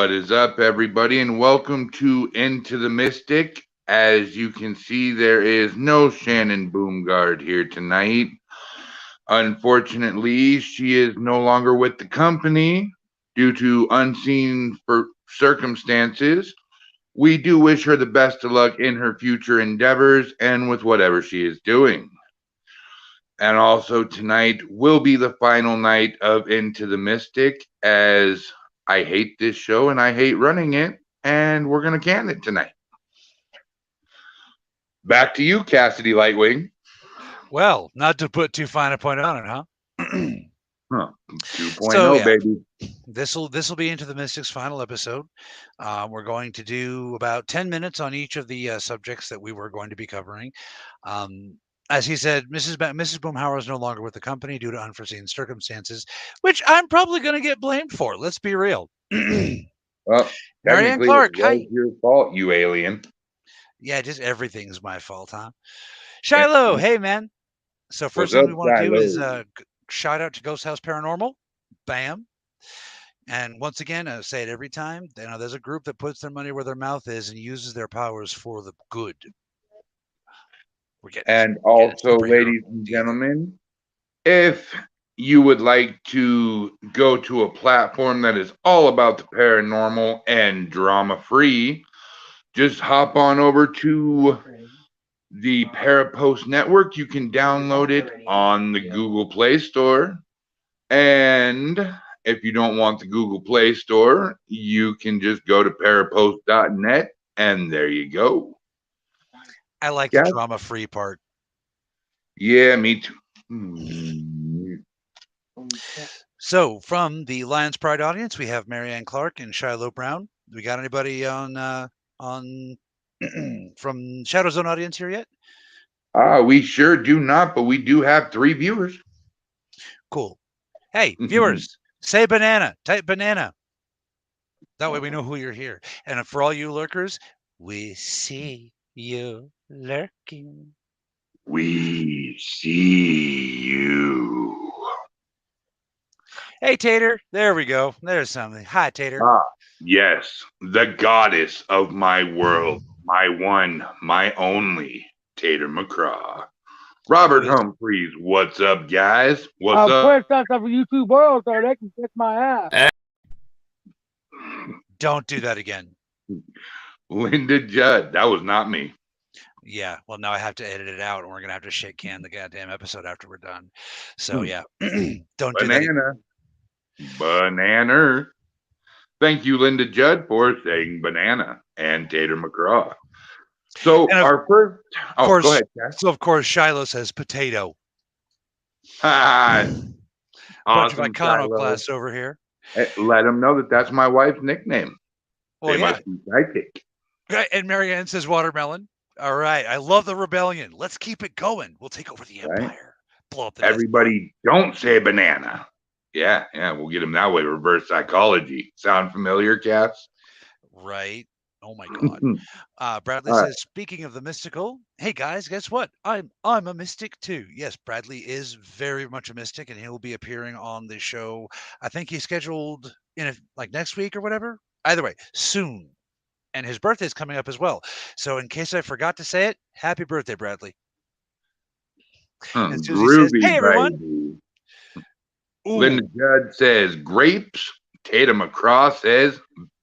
What is up, everybody, and welcome to Into the Mystic. As you can see, there is no Shannon Boomgaard here tonight. Unfortunately, she is no longer with the company due to unseen circumstances. We do wish her the best of luck in her future endeavors and with whatever she is doing. And also tonight will be the final night of Into the Mystic, as I hate this show and I hate running it, and we're going to can it tonight. Back to you, Cassidy Lightwing. Well, not to put too fine a point on it, huh? 2.0, baby. This will be Into the Mystic's final episode. We're going to do about 10 minutes on each of the subjects that we were going to be covering. As he said, Mrs. Boomhauer is no longer with the company due to unforeseen circumstances, which I'm probably going to get blamed for. Let's be real. Well, Marianne Clark, it was your fault, you alien. Yeah, just everything's my fault, huh? Shiloh, hey, man. So first thing we want to do is shout out to Ghost House Paranormal. Bam. And once again, I say it every time, there's a group that puts their money where their mouth is and uses their powers for the good. And also, ladies and gentlemen, if you would like to go to a platform that is all about the paranormal and drama-free, just hop on over to the Parapost Network. You can download it on the Google Play Store. And if you don't want the Google Play Store, you can just go to parapost.net, and there you go. I like the drama-free part. Yeah, me too. So, from the Lions Pride audience, we have Marianne Clark and Shiloh Brown. We got anybody on from Shadow Zone audience here yet? We sure do not, but we do have 3 viewers. Cool. Hey, viewers, say banana. Type banana. That way we know who you're here. And for all you lurkers, we see you lurking. We see you. Hey, Tater. There we go. There's something. Hi, Tater. Yes, the goddess of my world, my one, my only, Tater McCraw. Robert Humphreys, what's up, guys? What's up? Quick, that's up for YouTube world, so they can kiss my ass. Don't do that again. Linda Judd, that was not me. Yeah, well, now I have to edit it out, and we're gonna have to shit can the goddamn episode after we're done. So yeah, don't do that. Banana. Thank you, Linda Judd, for saying banana and Tater McCraw. So our first, go ahead, Cass. So of course Shiloh says potato. Awesome, bunch of iconoclasts over here. Let them know that that's my wife's nickname. Well, they must be psychic. And Marianne says watermelon. All right, I love the rebellion. Let's keep it going. We'll take over the empire. Blow up the Everybody, don't say banana. Yeah, we'll get them that way. Reverse psychology. Sound familiar, Cass? Right. Oh my God. Bradley says, speaking of the mystical, hey guys, guess what? I'm a mystic too. Yes, Bradley is very much a mystic, and he'll be appearing on the show. I think he's scheduled like next week or whatever. Either way, soon. And his birthday's coming up as well. So in case I forgot to say it, happy birthday, Bradley. And Susie says, hey everyone. Linda Judd says grapes. Tatum McCraw says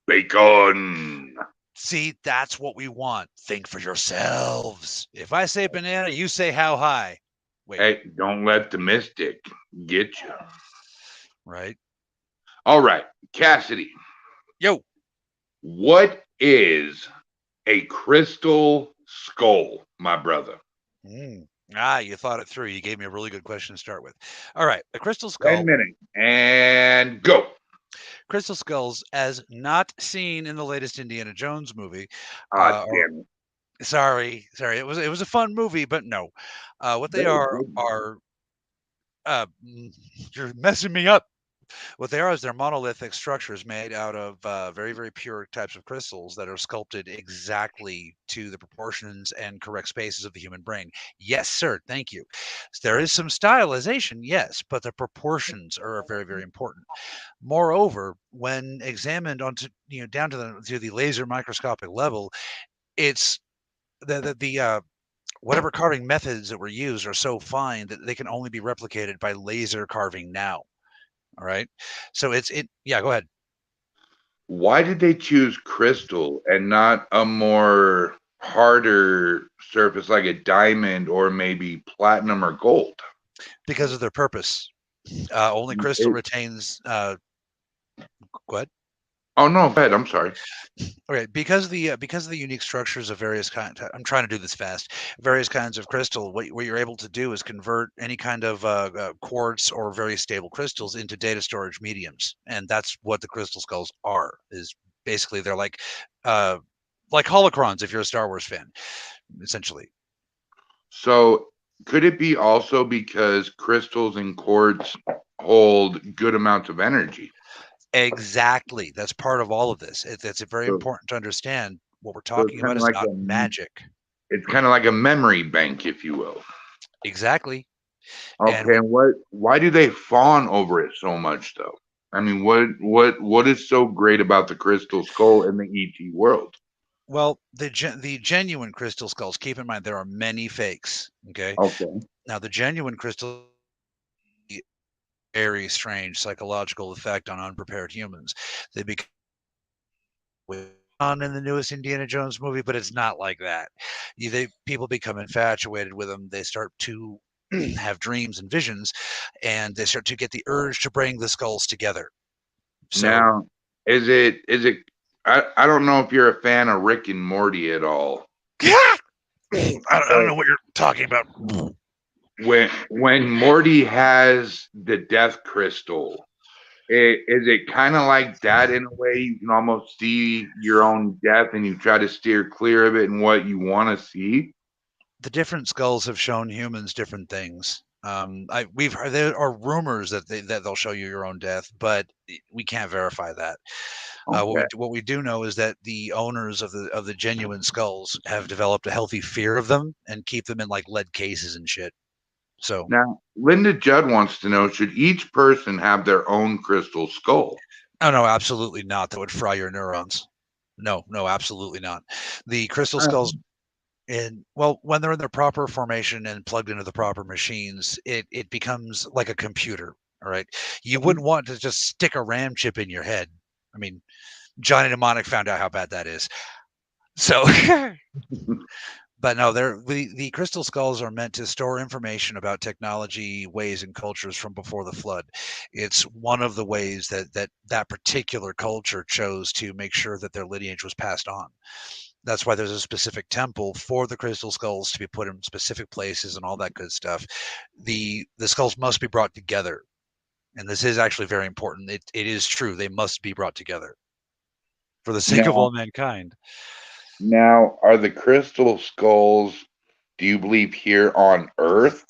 bacon. See, that's what we want. Think for yourselves. If I say banana, you say how high. Wait. Hey, don't let the mystic get you. Right. All right, Cassidy. Yo. What is a crystal skull, my brother? You thought it through. You gave me a really good question to start with. All right, a crystal skull. 10 minutes and go. Crystal skulls, as not seen in the latest Indiana Jones movie. Damn it. Sorry. It was a fun movie, but no. What they are you're messing me up. What they are is they're monolithic structures made out of very, very pure types of crystals that are sculpted exactly to the proportions and correct spaces of the human brain. Yes, sir. Thank you. There is some stylization, yes, but the proportions are very, very important. Moreover, when examined onto down to the laser microscopic level, it's the whatever carving methods that were used are so fine that they can only be replicated by laser carving now. All right. So yeah, go ahead. Why did they choose crystal and not a more harder surface like a diamond or maybe platinum or gold? Because of their purpose. Only crystal retains. Go ahead. Oh no, go ahead. I'm sorry. Okay, because of the unique structures of various kinds. I'm trying to do this fast. Various kinds of crystal. What you're able to do is convert any kind of quartz or very stable crystals into data storage mediums, and that's what the crystal skulls are. Is basically they're like holocrons if you're a Star Wars fan, essentially. So could it be also because crystals and quartz hold good amounts of energy? Exactly. That's part of all of this. It's very important to understand what we're talking about is not magic. It's kind of like a memory bank, if you will. Exactly. Okay, and why do they fawn over it so much, though? I mean, what is so great about the crystal skull in the ET world? Well, the genuine crystal skulls. Keep in mind there are many fakes. Okay. Okay. Now the genuine crystal, very strange psychological effect on unprepared humans. They become on in the newest Indiana Jones movie, but it's not like that. People become infatuated with them. They start to have dreams and visions, and they start to get the urge to bring the skulls together. So now, is it? I don't know if you're a fan of Rick and Morty at all. I don't know what you're talking about. When Morty has the death crystal, is it kind of like that in a way? You can almost see your own death, and you try to steer clear of it and what you want to see. The different skulls have shown humans different things. We've heard there are rumors that they'll show you your own death, but we can't verify that. Okay. What we do know is that the owners of the genuine skulls have developed a healthy fear of them and keep them in like lead cases and shit. So now, Linda Judd wants to know: should each person have their own crystal skull? Oh no, absolutely not. That would fry your neurons. No, absolutely not. The crystal skulls. And when they're in their proper formation and plugged into the proper machines, it becomes like a computer. All right. You wouldn't want to just stick a RAM chip in your head. I mean, Johnny Mnemonic found out how bad that is. So, but no, the crystal skulls are meant to store information about technology, ways, and cultures from before the flood. It's one of the ways that particular culture chose to make sure that their lineage was passed on. That's why there's a specific temple for the crystal skulls to be put in specific places and all that good stuff. The skulls must be brought together. And this is actually very important. It is true. They must be brought together for the sake of all mankind. Now, are the crystal skulls, do you believe, here on Earth?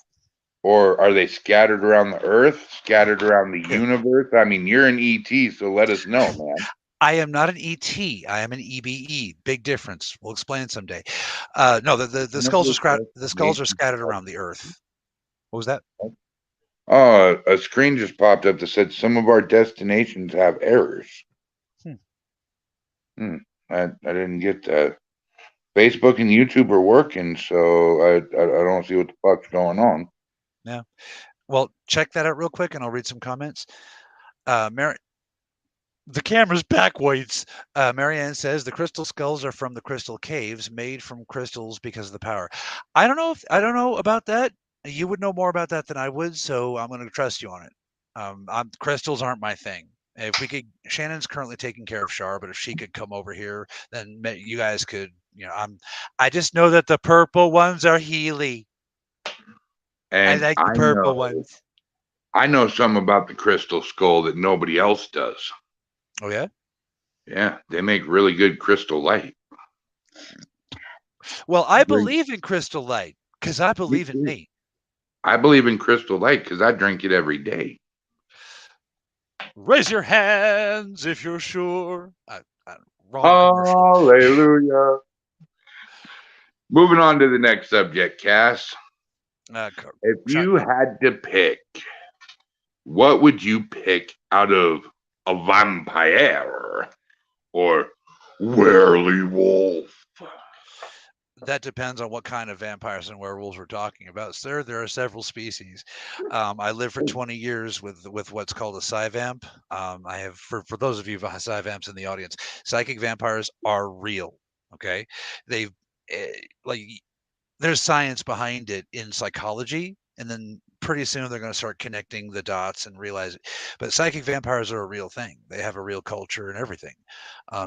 Or are they scattered around the Earth, scattered around the universe? I mean, you're an ET, so let us know, man. I am not an ET. I am an EBE. Big difference. We'll explain someday. No, the skulls are scattered around the Earth. What was that? Oh, a screen just popped up that said some of our destinations have errors. I didn't get that. Facebook and YouTube are working, so I don't see what the fuck's going on. Yeah. Well, check that out real quick, and I'll read some comments. The camera's backwards. Marianne says the crystal skulls are from the crystal caves made from crystals because of the power. I don't know about that. You would know more about that than I would, so I'm going to trust you on it. Crystals aren't my thing. If we could, Shannon's currently taking care of Shar, but if she could come over here, then you guys could. I just know that the purple ones are Healy. And I like the purple ones. I know something about the crystal skull that nobody else does. Oh, yeah? Yeah, they make really good crystal light. Well, I believe in crystal light because I believe in me. I believe in crystal light because I drink it every day. Raise your hands if you're sure. Wrong commercial. Hallelujah. Moving on to the next subject, Cass. If you had to pick, what would you pick out of a vampire or werewolf? That depends on what kind of vampires and werewolves we're talking about, sir. There are several species. I lived for 20 years with what's called a psyvamp. I have, for those of you psyvamps in the audience, psychic vampires are real. Okay, they've like there's science behind it in psychology, and then pretty soon they're going to start connecting the dots and realize it. But psychic vampires are a real thing. They have a real culture and everything.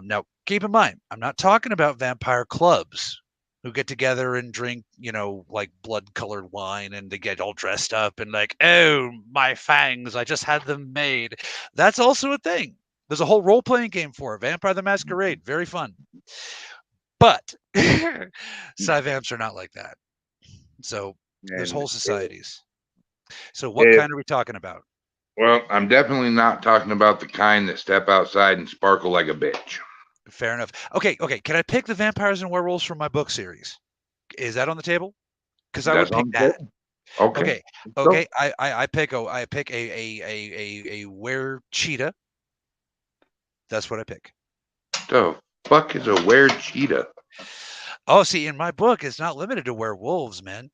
Now, keep in mind, I'm not talking about vampire clubs who get together and drink, like blood-colored wine, and they get all dressed up and like, oh, my fangs, I just had them made. That's also a thing. There's a whole role-playing game for it, Vampire the Masquerade. Very fun. But psyvamps are not like that. So there's whole societies. So what kind are we talking about? Well, I'm definitely not talking about the kind that step outside and sparkle like a bitch. Fair enough. Okay. Can I pick the vampires and werewolves from my book series? Is that on the table? Because I would pick that. Okay. I pick a were cheetah. That's what I pick. The fuck is a were cheetah? Oh, see, in my book, it's not limited to werewolves, man.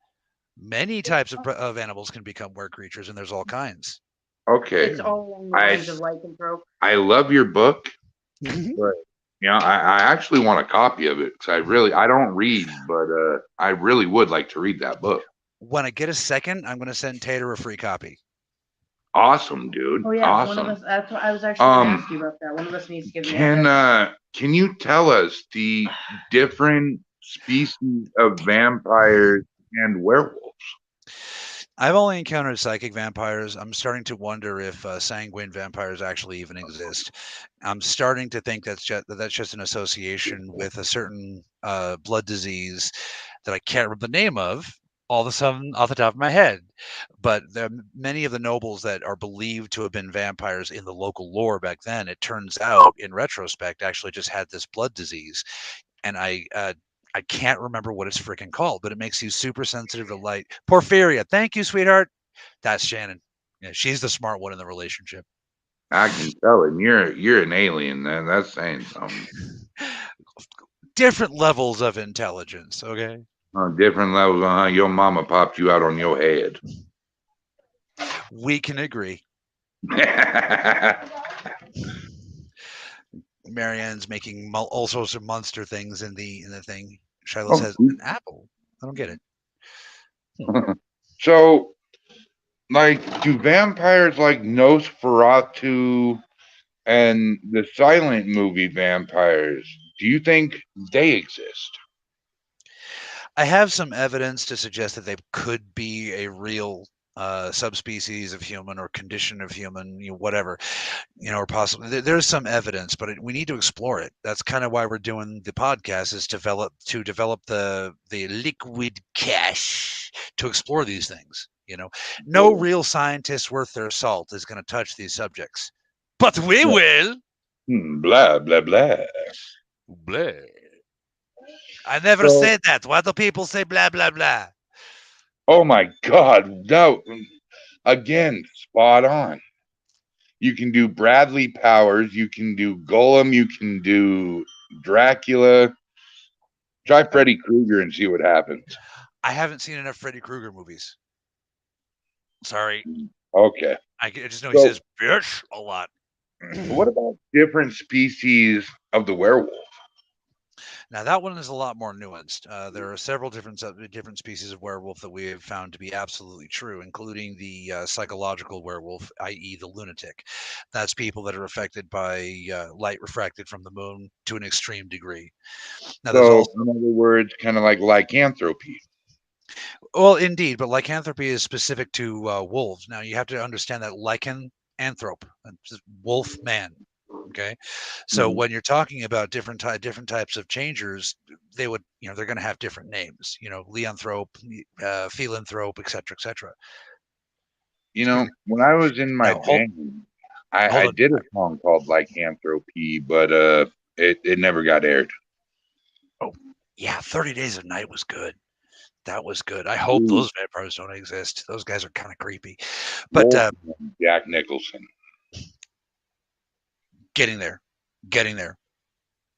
Many types of animals can become were creatures, and there's all kinds. Okay. It's all along the lines of lycanthrope. I love your book, but I actually want a copy of it because I don't read, but I really would like to read that book. When I get a second, I'm going to send Tater a free copy. Awesome, dude. Oh yeah, awesome. One of us. That's what I was actually going to ask you about that. One of us needs to give me. Can you tell us the different species of vampires and werewolves? I've only encountered psychic vampires. I'm starting to wonder if sanguine vampires actually even exist. I'm starting to think that's just an association with a certain blood disease that I can't remember the name of all of a sudden off the top of my head. But there are many of the nobles that are believed to have been vampires in the local lore back then. It turns out, in retrospect, actually just had this blood disease. And I can't remember what it's freaking called, but it makes you super sensitive to light. Porphyria. Thank you, sweetheart. That's Shannon. Yeah, she's the smart one in the relationship. I can tell him you're an alien, then. That's saying something. Different levels of intelligence, okay? Different levels. Your mama popped you out on your head. We can agree. Marianne's making all sorts of monster things in the thing. Shiloh says an apple. I don't get it. So, like, do vampires like Nosferatu and the silent movie vampires, do you think they exist? I have some evidence to suggest that they could be a real subspecies of human or condition of human, whatever, or possibly there's some evidence, but we need to explore it. That's kind of why we're doing the podcast, is to develop the liquid cache to explore these things. No real scientist worth their salt is going to touch these subjects, but we will. Blah blah blah blah. I never said that. Why do people say blah blah blah? Oh my God! No, again, spot on. You can do Bradley Powers. You can do Golem. You can do Dracula. Try Freddy Krueger and see what happens. I haven't seen enough Freddy Krueger movies. Sorry. Okay. I just know he says bitch a lot. What about different species of the werewolf? Now that one is a lot more nuanced. There are several different species of werewolf that we have found to be absolutely true, including the psychological werewolf, i.e. the lunatic. That's people that are affected by light refracted from the moon to an extreme degree. Now, so, in other words, kind of like lycanthropy. Well, indeed, but lycanthropy is specific to wolves. Now, you have to understand that lycanthrope, wolf man. Okay, so when you're talking about different types of changers, they would, they're going to have different names. Leanthrope, philanthrope, etc., etc. When I was in my band, I did a song called Lycanthropy, but it never got aired. Oh, yeah, 30 Days of Night was good. That was good. I hope those vampires don't exist. Those guys are kind of creepy. But Jack Nicholson. Getting there.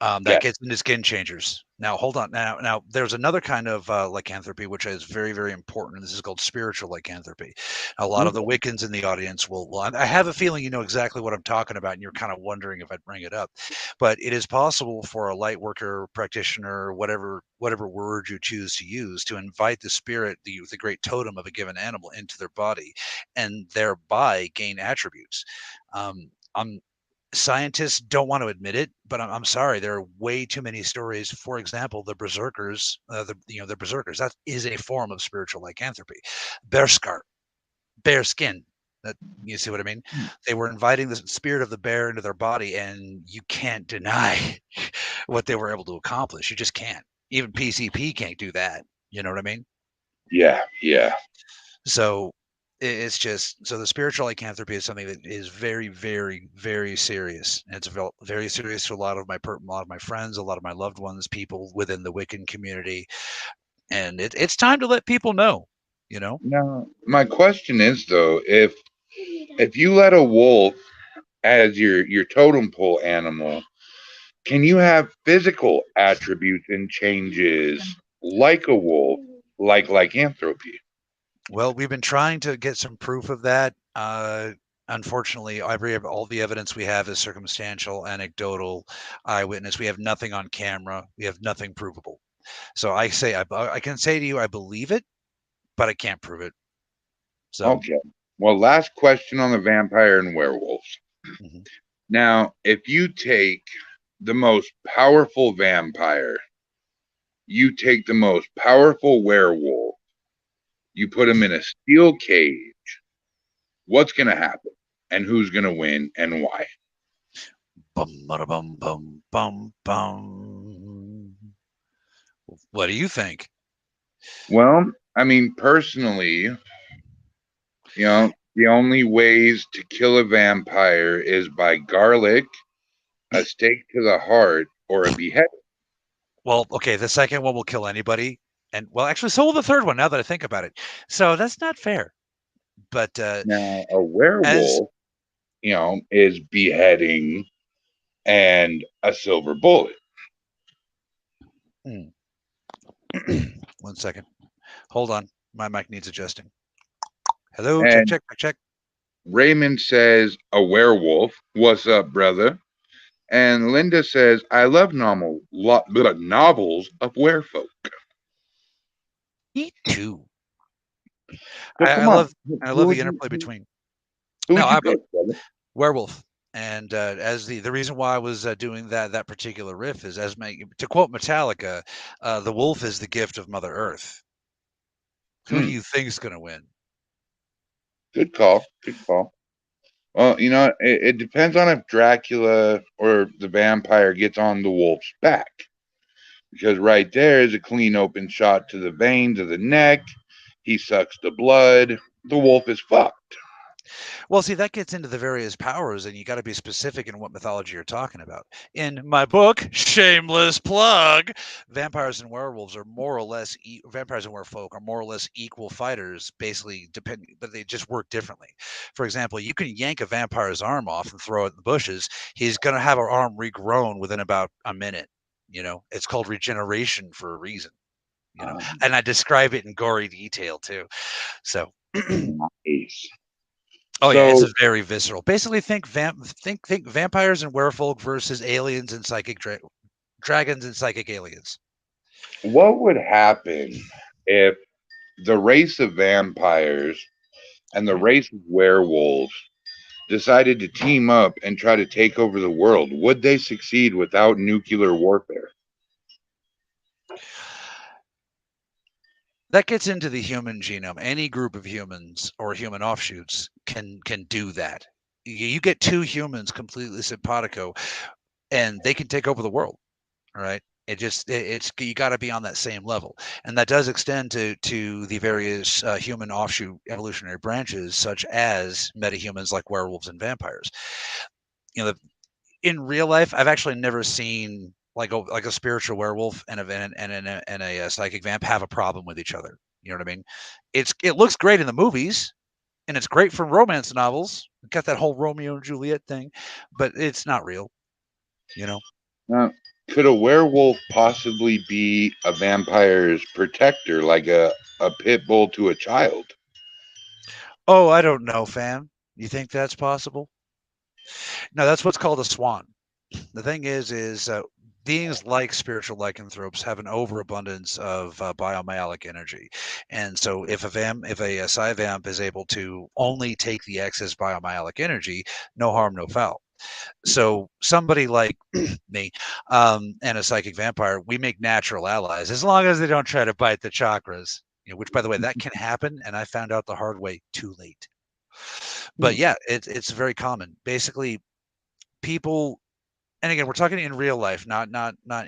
That gets into Skin Changers. Now, hold on. Now, there's another kind of lycanthropy, which is very, very important. This is called spiritual lycanthropy. A lot of the Wiccans in the audience will. I have a feeling you know exactly what I'm talking about, and you're kind of wondering if I'd bring it up. But it is possible for a light worker, practitioner, whatever word you choose to use, to invite the spirit, the great totem of a given animal, into their body, and thereby gain attributes. Scientists don't want to admit it, but I'm sorry, there are way too many stories. For example, the berserkers, the berserkers, that is a form of spiritual lycanthropy. Bear skin. That, you see what I mean? They were inviting the spirit of the bear into their body, and you can't deny what they were able to accomplish. You just can't. Even PCP can't do that. You know what I mean? Yeah. So it's just, so the spiritual lycanthropy is something that is very, very, very serious. And it's very serious to a lot of my friends, a lot of my loved ones, people within the Wiccan community. And it's time to let people know, you know? Now, my question is, though, if you let a wolf as your totem pole animal, can you have physical attributes and changes like a wolf, like lycanthropy? Well, we've been trying to get some proof of that. Unfortunately, all the evidence we have is circumstantial, anecdotal, eyewitness. We have nothing on camera. We have nothing provable. So I can say to you, I believe it, but I can't prove it. So okay. Well, last question on the vampire and werewolves. Mm-hmm. Now, if you take the most powerful vampire, you take the most powerful werewolf, you put him in a steel cage, what's going to happen? And who's going to win and why? Bum, bum, bum, bum, bum. What do you think? Well, I mean, personally, the only ways to kill a vampire is by garlic, a stake to the heart, or a beheading. Well, okay, the second one will kill anybody. And well, actually, so will the third one, now that I think about it. So that's not fair. But now a werewolf, is beheading and a silver bullet. 1 second. Hold on. My mic needs adjusting. Hello, and check. Raymond says, a werewolf. What's up, brother? And Linda says, I love novels of werefolk. Me too. So I love the interplay between. Who would you pick, Werewolf. And as the reason why I was doing that particular riff is, to quote Metallica, the wolf is the gift of Mother Earth. Who do you think is going to win? Good call. Well, it depends on if Dracula or the vampire gets on the wolf's back. Because right there is a clean open shot to the veins of the neck. He sucks the blood. The wolf is fucked. Well, see, that gets into the various powers, and you got to be specific in what mythology you're talking about. In my book, shameless plug, vampires and werewolves are more or less vampires and werewolf are more or less equal fighters, basically, but they just work differently. For example, you can yank a vampire's arm off and throw it in the bushes. He's going to have an arm regrown within about a minute. It's called regeneration for a reason. And I describe it in gory detail too. So. Nice. Oh yeah, it's very visceral. Basically, think vampires and werewolf versus aliens and psychic dragons and psychic aliens. What would happen if the race of vampires and the race of werewolves decided to team up and try to take over the world? Would they succeed without nuclear warfare? That gets into the human genome. Any group of humans or human offshoots can do that. You get two humans completely simpatico, and they can take over the world. All right. It's you got to be on that same level, and that does extend to the various human offshoot evolutionary branches, such as metahumans like werewolves and vampires. In real life, I've actually never seen like a spiritual werewolf and a psychic vamp have a problem with each other. You know what I mean? It looks great in the movies, and it's great for romance novels. Got that whole Romeo and Juliet thing, but it's not real. Could a werewolf possibly be a vampire's protector, like a pit bull to a child? Oh, I don't know, fam. You think that's possible? No, that's what's called a swan. The thing is beings like spiritual lycanthropes have an overabundance of biomalic energy, and so if a psi vamp is able to only take the excess biomalic energy, no harm, no foul. So somebody like me and a psychic vampire, we make natural allies as long as they don't try to bite the chakras. Which, by the way, that can happen, and I found out the hard way too late. But yeah, it's very common. Basically, people, and again, we're talking in real life, not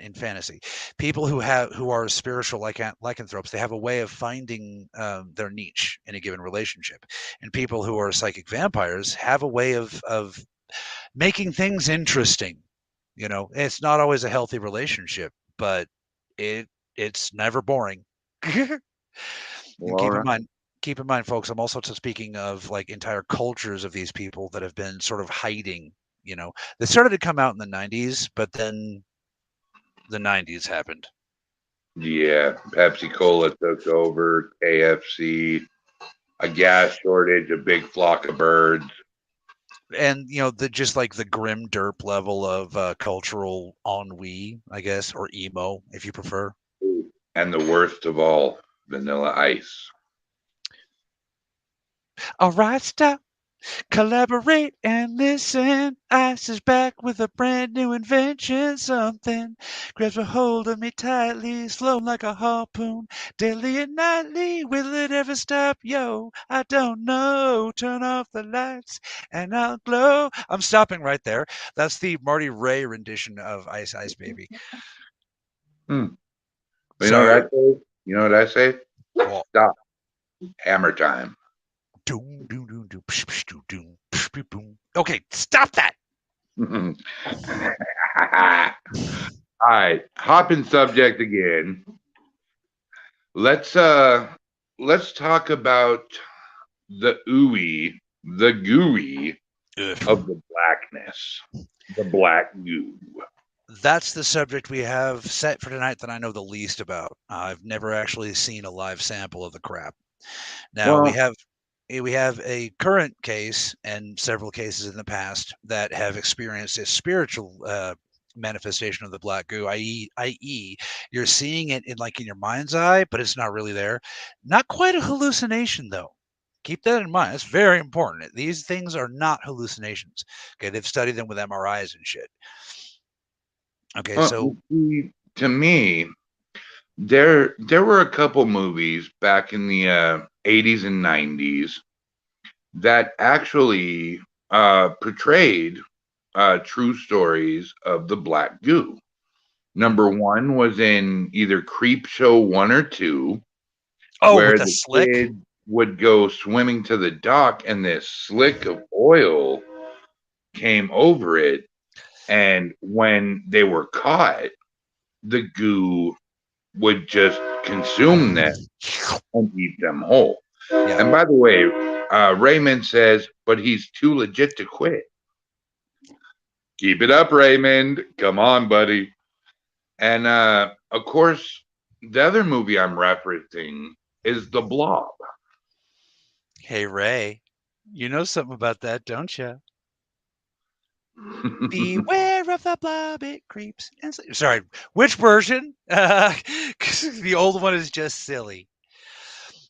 in fantasy. People who are spiritual lycanthropes, they have a way of finding their niche in a given relationship, and people who are psychic vampires have a way of making things interesting. It's not always a healthy relationship, but it's never boring. Well, Keep in mind, folks, I'm also speaking of like entire cultures of these people that have been sort of hiding. They started to come out in the 90s, but then the 90s happened. Yeah, Pepsi Cola took over, KFC, a gas shortage, a big flock of birds. And just like the grim derp level of cultural ennui, I guess, or emo, if you prefer. And the worst of all, Vanilla Ice. All right, stop. Collaborate and listen. Ice is back with a brand new invention. Something grabs a hold of me tightly, slow like a harpoon, daily and nightly. Will it ever stop? Yo, I don't know. Turn off the lights and I'll glow. I'm stopping right there. That's the Marty Ray rendition of Ice Ice Baby. You know what I say? You know what I say? Well, stop. Hammer time. Okay, stop that. All right, hopping subject again. Let's talk about the ooey, the gooey of the blackness, the black goo. That's the subject we have set for tonight that I know the least about. I've never actually seen a live sample of the crap. Now we have a current case and several cases in the past that have experienced a spiritual manifestation of the black goo, i.e., you're seeing it in your mind's eye, but it's not really there. Not quite a hallucination, though. Keep that in mind. It's very important. These things are not hallucinations. Okay, they've studied them with MRIs and shit. Okay, so to me, there were a couple movies back in the 80s and 90s that actually portrayed true stories of the black goo. Number one was in either Creepshow 1 or 2, where the kid would go swimming to the dock and this slick of oil came over it, and when they were caught, the goo would just consume them and eat them whole. Yeah. And by the way, Raymond says, but he's too legit to quit. Keep it up, Raymond. Come on, buddy. And of course, the other movie I'm referencing is The Blob. Hey, Ray, you know something about that, don't you? Beware of the blob, it creeps. Sorry, which version? The old one is just silly.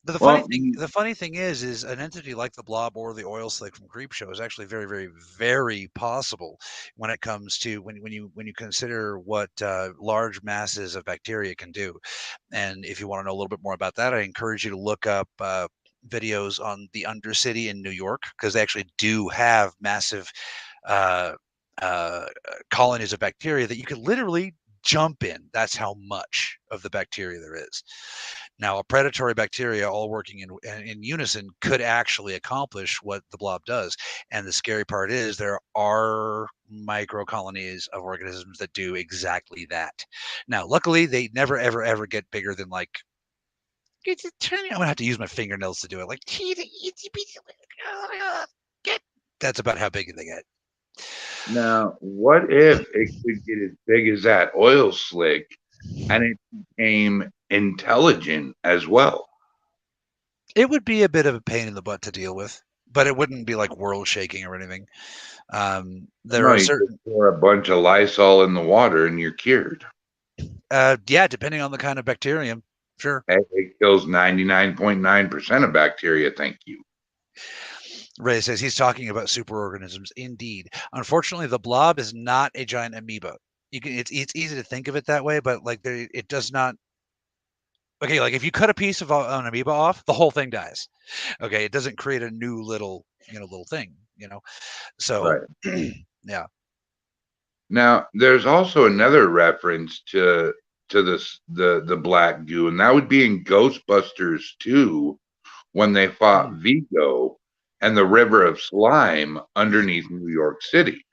But the funny thing is an entity like the blob or the oil slick from Creepshow is actually very, very, very possible when it comes to when you consider what large masses of bacteria can do. And if you want to know a little bit more about that, I encourage you to look up videos on the Undercity in New York, because they actually do have massive colonies of bacteria that you could literally jump in. That's how much of the bacteria there is. Now, a predatory bacteria all working in unison could actually accomplish what the blob does. And the scary part is there are microcolonies of organisms that do exactly that. Now, luckily, they never, ever, ever get bigger than like, I'm going to have to use my fingernails to do it. Like, that's about how big they get. Now, what if it could get as big as that oil slick and it became intelligent as well? It would be a bit of a pain in the butt to deal with, but it wouldn't be like world shaking or anything. There are certain. You pour a bunch of Lysol in the water and you're cured. Yeah, depending on the kind of bacterium, sure. It kills 99.9% of bacteria. Thank you. Ray says he's talking about superorganisms. Indeed, unfortunately, the blob is not a giant amoeba. It's easy to think of it that way, but like it does not. Okay, like if you cut a piece of an amoeba off, the whole thing dies. Okay, it doesn't create a new little thing. So right. Yeah. Now, there's also another reference to the black goo, and that would be in Ghostbusters 2 when they fought Vigo and the river of slime underneath New York City.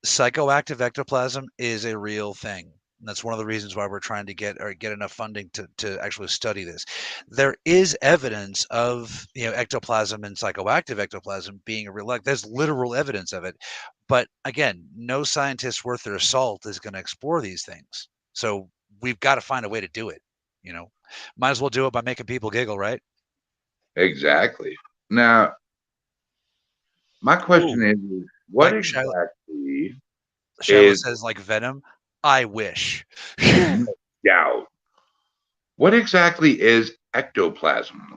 Psychoactive ectoplasm is a real thing. And that's one of the reasons why we're trying to get enough funding to actually study this. There is evidence of ectoplasm and psychoactive ectoplasm being a real, like there's literal evidence of it. But again, no scientist worth their salt is going to explore these things. So we've got to find a way to do it. Might as well do it by making people giggle, right? Exactly. Now, my question is, what exactly Shiloh says like venom? I wish. No doubt. What exactly is ectoplasm?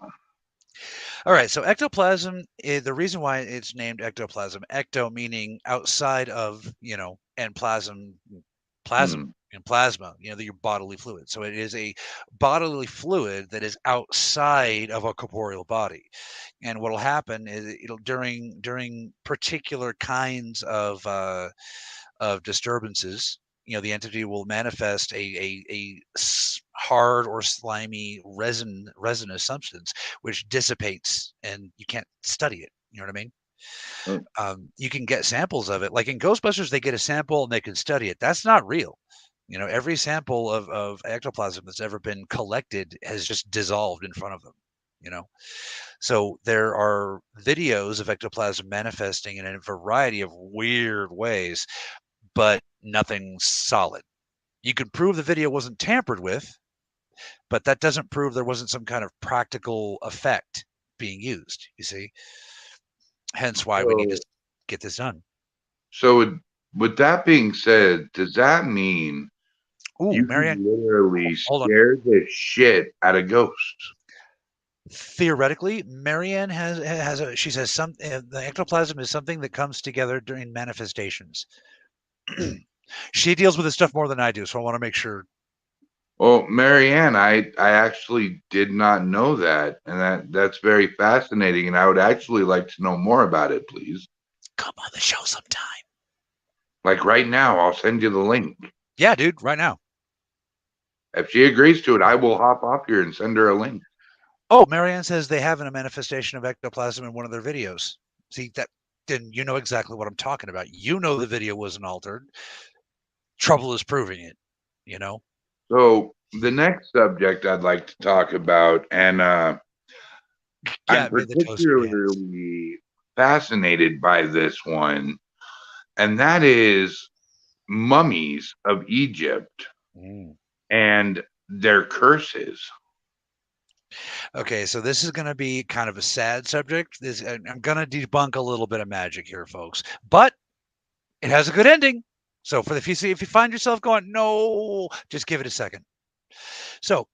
All right, so ectoplasm is the reason why it's named ectoplasm. Ecto meaning outside of, and plasma, and plasma, your bodily fluid. So it is a bodily fluid that is outside of a corporeal body. And what will happen is during particular kinds of disturbances, the entity will manifest a hard or slimy resinous substance which dissipates, and you can't study it. You know what I mean? You can get samples of it. Like in Ghostbusters, they get a sample and they can study it. That's not real. Every sample of ectoplasm that's ever been collected has just dissolved in front of them. So there are videos of ectoplasm manifesting in a variety of weird ways, but nothing solid. You can prove the video wasn't tampered with, but that doesn't prove there wasn't some kind of practical effect being used, you see? Hence why we need to get this done. So with that being said, does that mean you Marianne, can literally scare the shit out of ghosts? Theoretically, Marianne she says the ectoplasm is something that comes together during manifestations. She deals with this stuff more than I do, so I want to make sure. Well, Marianne, I actually did not know that, and that's very fascinating, and I would actually like to know more about it, please. Come on the show sometime. Like right now, I'll send you the link. Yeah, dude, right now. If she agrees to it, I will hop off here and send her a link. Oh, Marianne says they have a manifestation of ectoplasm in one of their videos. See, then you know exactly what I'm talking about. The video wasn't altered. Trouble is proving it, So the next subject I'd like to talk about, and I'm particularly fascinated by this one, and that is mummies of Egypt and their curses. Okay, so this is going to be kind of a sad subject. I'm going to debunk a little bit of magic here, folks, but it has a good ending. So if you find yourself going, no, just give it a second. So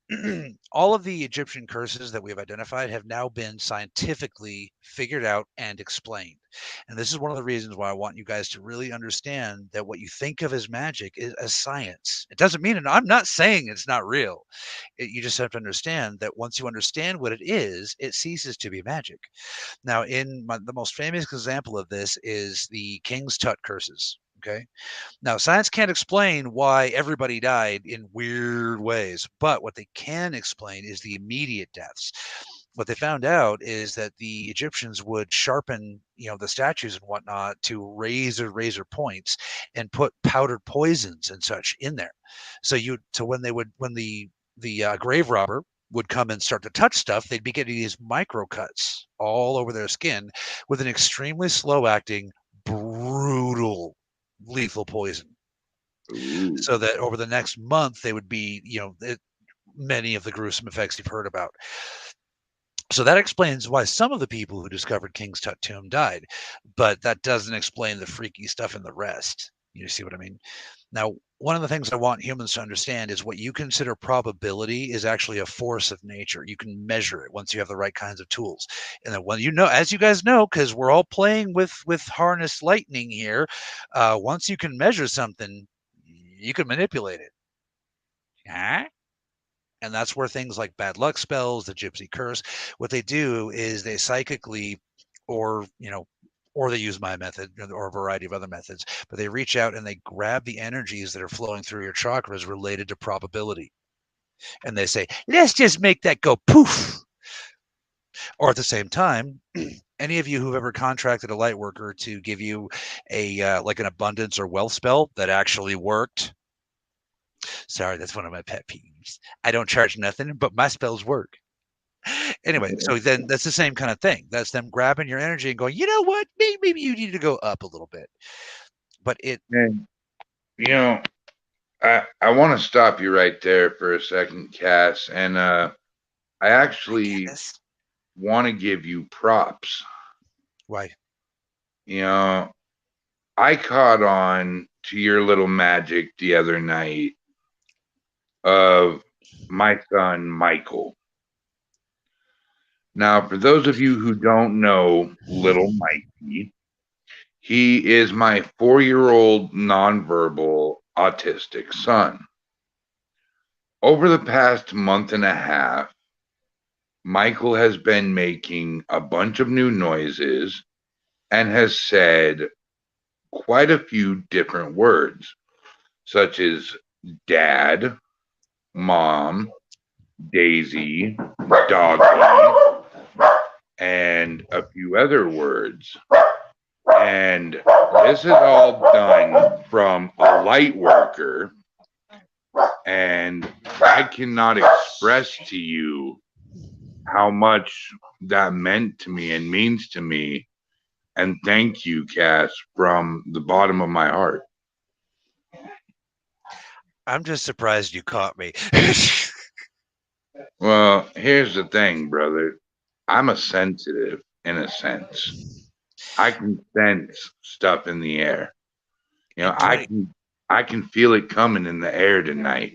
all of the Egyptian curses that we've identified have now been scientifically figured out and explained. And this is one of the reasons why I want you guys to really understand that what you think of as magic is as science. It doesn't mean, and I'm not saying it's not real. You just have to understand that once you understand what it is, it ceases to be magic. Now, the most famous example of this is the King's Tut curses. Okay. Now, science can't explain why everybody died in weird ways, but what they can explain is the immediate deaths. What they found out is that the Egyptians would sharpen, the statues and whatnot to razor points and put powdered poisons and such in there. So when the grave robber would come and start to touch stuff, they'd be getting these micro cuts all over their skin with an extremely slow acting, brutal, lethal poison. Ooh. So that over the next month they would be, many of the gruesome effects you've heard about. So that explains why some of the people who discovered King's Tut tomb died, but that doesn't explain the freaky stuff in the rest. You see what I mean? Now, one of the things I want humans to understand is what you consider probability is actually a force of nature. You can measure it once you have the right kinds of tools. And then when as you guys know, because we're all playing with harness lightning here, once you can measure something, you can manipulate it. Huh? And that's where things like bad luck spells, the gypsy curse, what they do is they psychically, or they use my method or a variety of other methods, but they reach out and they grab the energies that are flowing through your chakras related to probability. And they say, let's just make that go poof. Or at the same time, any of you who've ever contracted a light worker to give you a like an abundance or wealth spell that actually worked. Sorry, that's one of my pet peeves. I don't charge nothing, but my spells work. Anyway, so then that's the same kind of thing. That's them grabbing your energy and going, you know what? Maybe you need to go up a little bit. But and I want to stop you right there for a second, Cass, and I actually want to give you props. Why? I caught on to your little magic the other night of my son Michael. Now, for those of you who don't know little Mikey, he is my 4-year-old nonverbal autistic son. Over the past month and a half, Michael has been making a bunch of new noises and has said quite a few different words, such as dad, mom, Daisy, doggy, and a few other words. And this is all done from a light worker. And I cannot express to you how much that meant to me and means to me. And thank you, Cass, from the bottom of my heart. I'm just surprised you caught me. Well, here's the thing, brother. I'm a sensitive in a sense. I can sense stuff in the air. I can feel it coming in the air tonight.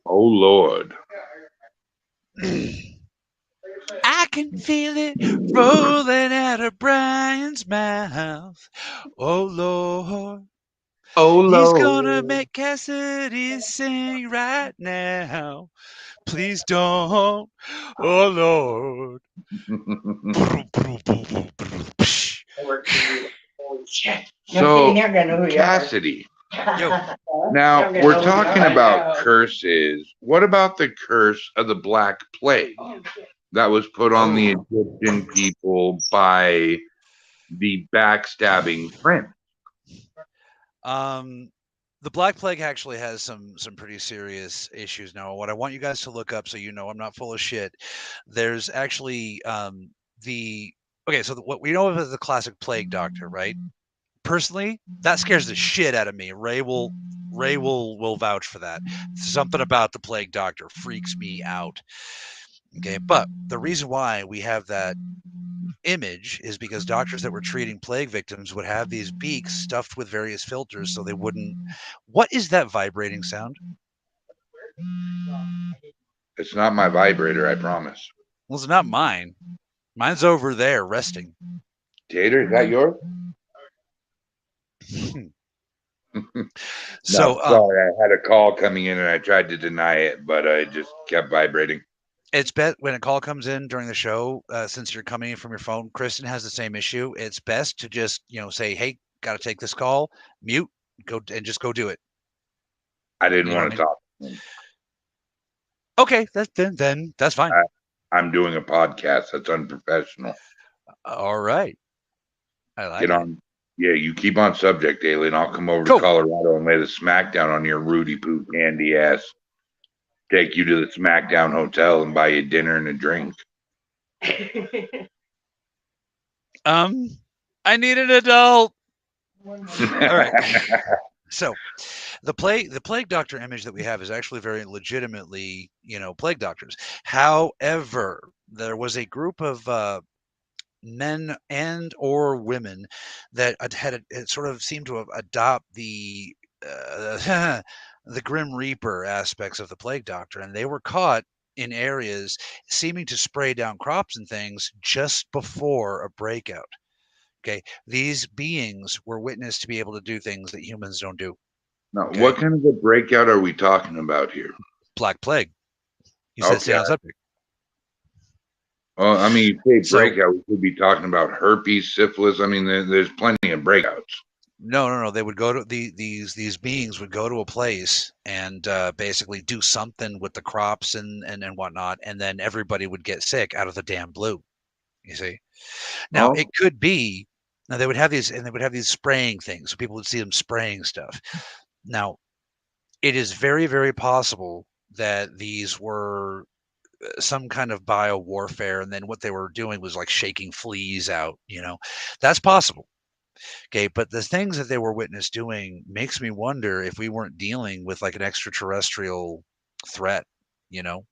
Oh Lord. I can feel it rolling out of Brian's mouth. Oh Lord. Oh Lord. He's gonna make Cassidy sing right now. Please don't. Oh Lord. So, Cassidy. Now, we're talking about curses. What about the curse of the Black Plague that was put on the Egyptian people by the backstabbing prince? The Black Plague actually has some pretty serious issues. Now, what I want you guys to look up, so I'm not full of shit. There's actually so what we know of as the classic plague doctor, right? Personally, that scares the shit out of me. Ray will vouch for that. Something about the plague doctor freaks me out. Okay, but the reason why we have that image is because doctors that were treating plague victims would have these beaks stuffed with various filters so they wouldn't. What is that vibrating sound? It's not my vibrator, I promise. Well, it's not mine. Mine's over there resting. Tater, is that yours? So sorry, I had a call coming in and I tried to deny it, but it just kept vibrating. It's best when a call comes in during the show, since you're coming in from your phone. Kristen has the same issue. It's best to just say, "Hey, got to take this call, mute, go, and just go do it." I didn't want to talk to him. Okay, then that's fine. I'm doing a podcast. That's unprofessional. All right. I like Get on. it. Yeah, you keep on subject, Alien. I'll come over to Colorado and lay the smackdown on your Rudy Poo candy ass. Take you to the Smackdown Hotel and buy you dinner and a drink. I need an adult. All right. So the plague doctor image that we have is actually very legitimately, plague doctors. However, there was a group of men and or women that it sort of seemed to adopt the the Grim Reaper aspects of the plague doctor, and they were caught in areas seeming to spray down crops and things just before a breakout. Okay, these beings were witnessed to be able to do things that humans don't do. Now, what kind of a breakout are we talking about here? Black Plague. You said stay on subject. Well, I mean, you say breakout, we could be talking about herpes, syphilis. I mean, there's plenty of breakouts. No. They would go to these beings would go to a place and basically do something with the crops and whatnot, and then everybody would get sick out of the damn blue. You see, now it could be. Now they would have these, and they would have these spraying things, so people would see them spraying stuff. Now, it is very, very possible that these were some kind of bio warfare, and then what they were doing was like shaking fleas out. That's possible. Okay, but the things that they were witness doing makes me wonder if we weren't dealing with like an extraterrestrial threat. Because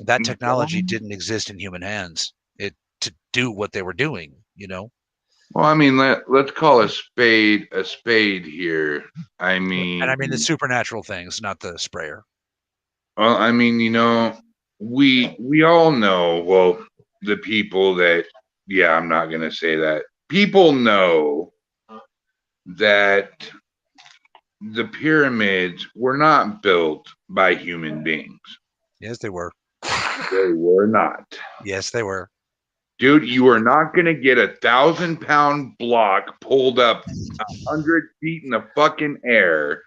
that technology didn't exist in human hands. To do what they were doing. Well, I mean, let's call a spade here. I mean, and I mean the supernatural things, not the sprayer. Well, I mean, we all know. Well, the people that, I'm not gonna say that. People know that the pyramids were not built by human beings. Yes, they were. They were not. Yes, they were. Dude, you are not going to get 1,000-pound block pulled up 100 feet in the fucking air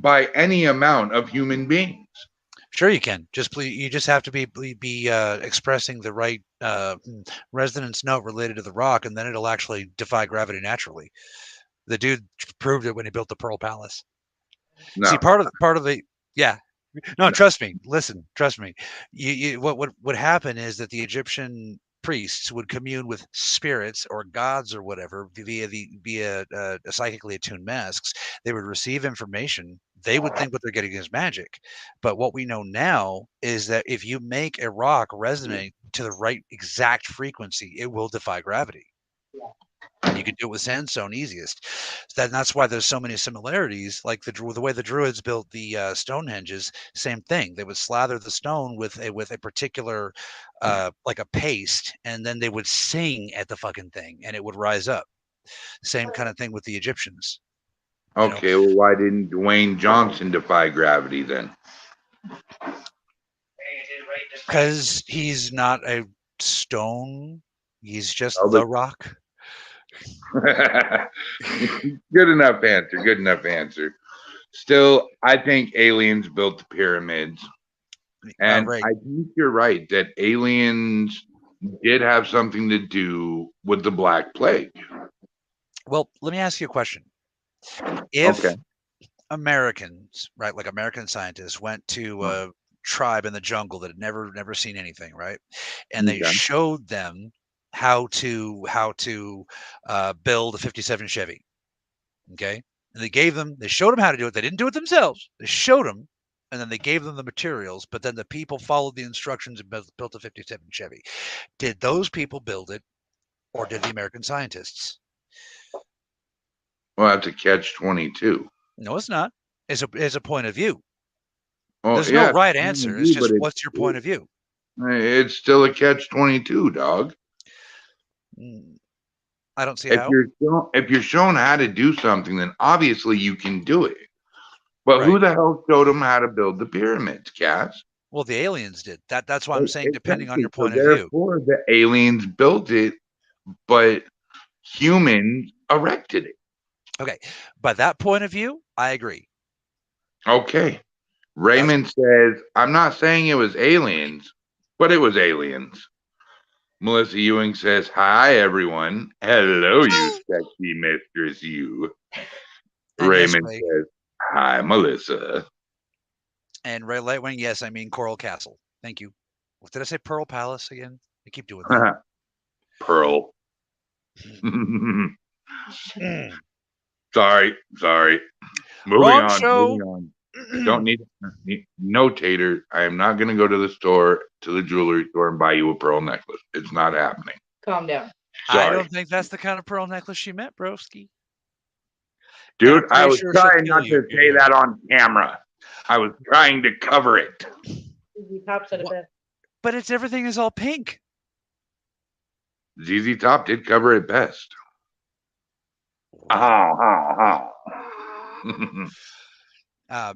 by any amount of human beings. Sure, you can. You just have to be expressing the right resonance note related to the rock, and then it'll actually defy gravity naturally. The dude proved it when he built the Pearl Palace. No. See, part of the No, trust me. Listen, trust me. What would happen is that the Egyptian priests would commune with spirits or gods or whatever via psychically attuned masks. They would receive information. They would think what they're getting is magic. But what we know now is that if you make a rock resonate to the right exact frequency, it will defy gravity. And you can do it with sandstone easiest. That's why there's so many similarities. Like the way the Druids built the Stonehenges, same thing. They would slather the stone with a particular like a paste, and then they would sing at the fucking thing, and it would rise up. Same kind of thing with the Egyptians. Okay, well, why didn't Dwayne Johnson defy gravity then? Because he's not a stone. He's just the rock. Good enough answer. Still, I think aliens built the pyramids. And I think you're right that aliens did have something to do with the Black Plague. Well, let me ask you a question. If Americans, right, like American scientists went to a tribe in the jungle that had never seen anything, right, and they showed them how to build a 57 Chevy, okay, and they showed them how to do it. They didn't do it themselves. They showed them, and then they gave them the materials. But then the people followed the instructions and built a 57 Chevy. Did those people build it, or did the American scientists? Well, that's a catch-22. No, it's not. It's a point of view. Well, there's no right answer. It's just what's your point of view. It's still a catch-22, dog. I don't see how. If you're shown how to do something, then obviously you can do it. But who the hell showed them how to build the pyramids, Cass? Well, the aliens did. That's why I'm saying, depending on your point of view. Therefore, the aliens built it, but humans erected it. Okay. By that point of view, I agree. Okay. Raymond says, I'm not saying it was aliens, but it was aliens. Melissa Ewing says, hi, everyone. Hello, you sexy mistress, you. And Raymond yes, says, hi, Melissa. And Ray Lightwing, yes, I mean Coral Castle. Thank you. Did I say Pearl Palace again? I keep doing that. Pearl. Sorry. Moving Wrong on. show. Moving on. Don't need no tater. I am not going to go to the store, to the jewelry store, and buy you a pearl necklace. It's not happening. Calm down. Sorry. I don't think that's the kind of pearl necklace she meant, broski. Dude, I was trying not to say that on camera. I was trying to cover it. Top said it best. But it's everything is all pink. ZZ Top did cover it best.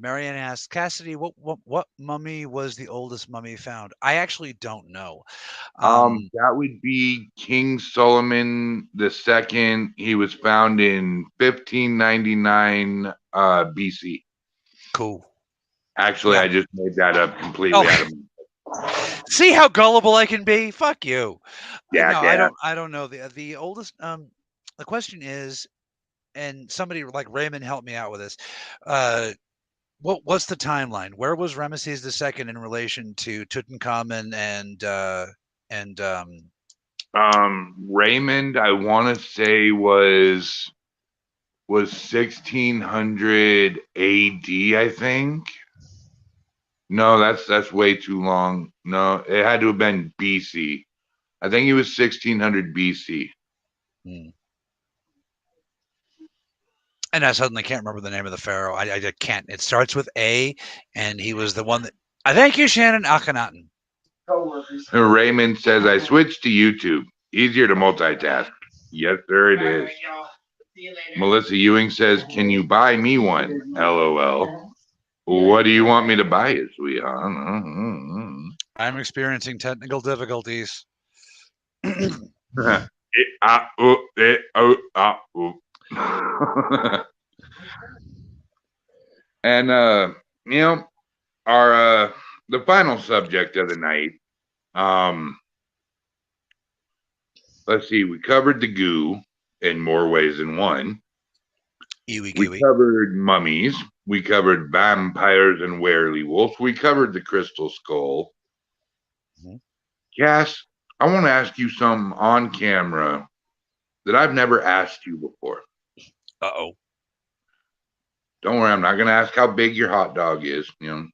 Marianne asks, Cassidy, what mummy was the oldest mummy found? I actually don't know. That would be King Solomon II. He was found in 1599 BC. Cool. Actually, I just made that up completely out of my head. See how gullible I can be? Fuck you. Yeah, no, I don't know. The oldest the question is, and somebody like Raymond helped me out with this. What's the timeline? Where was Ramesses II in relation to Tutankhamun and Raymond, I want to say was 1600 AD, I think. No, that's way too long. No, it had to have been BC. I think it was 1600 BC. And I suddenly can't remember the name of the pharaoh. I can't. It starts with A, and he was the one that. I thank you, Shannon Akhenaten. Raymond says, I switched to YouTube. Easier to multitask. Yes, sir, it is. Melissa Ewing says, can you buy me one? LOL. What do you want me to buy you, sweetheart? I'm experiencing technical difficulties. And you know, our the final subject of the night. Let's see, we covered the goo in more ways than one. We covered mummies. We covered vampires and werewolves. We covered the crystal skull. Cass, I want to ask you something on camera that I've never asked you before. Uh-oh. Don't worry, I'm not going to ask how big your hot dog is. You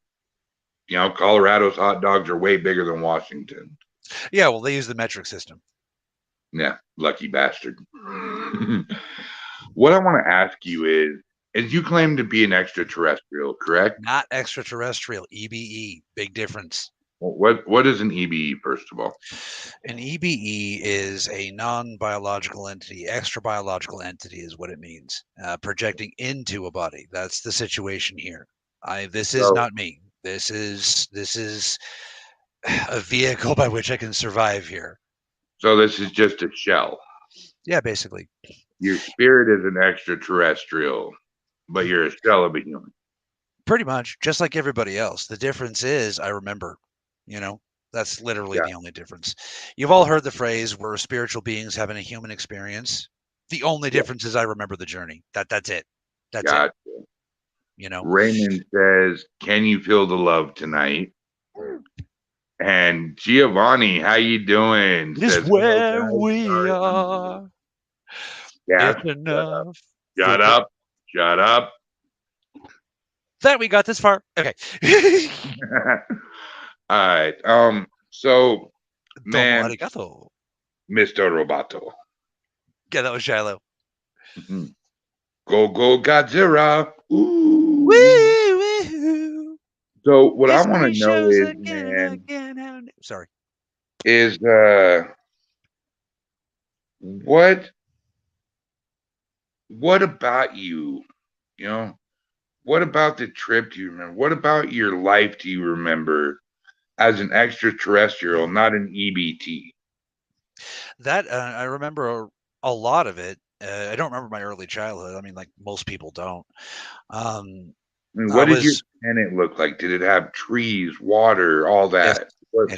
know, Colorado's hot dogs are way bigger than Washington. Yeah, well, they use the metric system. Yeah, lucky bastard. What I want to ask you is you claim to be an extraterrestrial, correct? Not extraterrestrial, EBE. Big difference. What is an EBE, first of all? An EBE is a non-biological entity. Extra-biological entity is what it means. Projecting into a body. That's the situation here. This is not me. This is a vehicle by which I can survive here. So this is just a shell. Yeah, basically. Your spirit is an extraterrestrial, but you're a shell of a human. Pretty much, just like everybody else. The difference is I remember. That's literally the only difference. You've all heard the phrase, we're spiritual beings having a human experience. The only difference is I remember the journey. That's it. That's it. Raymond says, can you feel the love tonight? And Giovanni, how you doing? This is where we are. Yeah. It's enough. Shut up. That we got this far. Okay. All right. So, man, arigato. Mr. Roboto. Yeah, that was Shiloh. Go Godzilla. Ooh. Woo. So what I want to know is, man, sorry, is what about you? what about the trip do you remember? What about your life do you remember as an extraterrestrial, not an EBT? That I remember a lot of it. I don't remember my early childhood. I mean, like most people don't. Um, I mean, I what did your was planet look like? Did it have trees, water, all yes, that? What?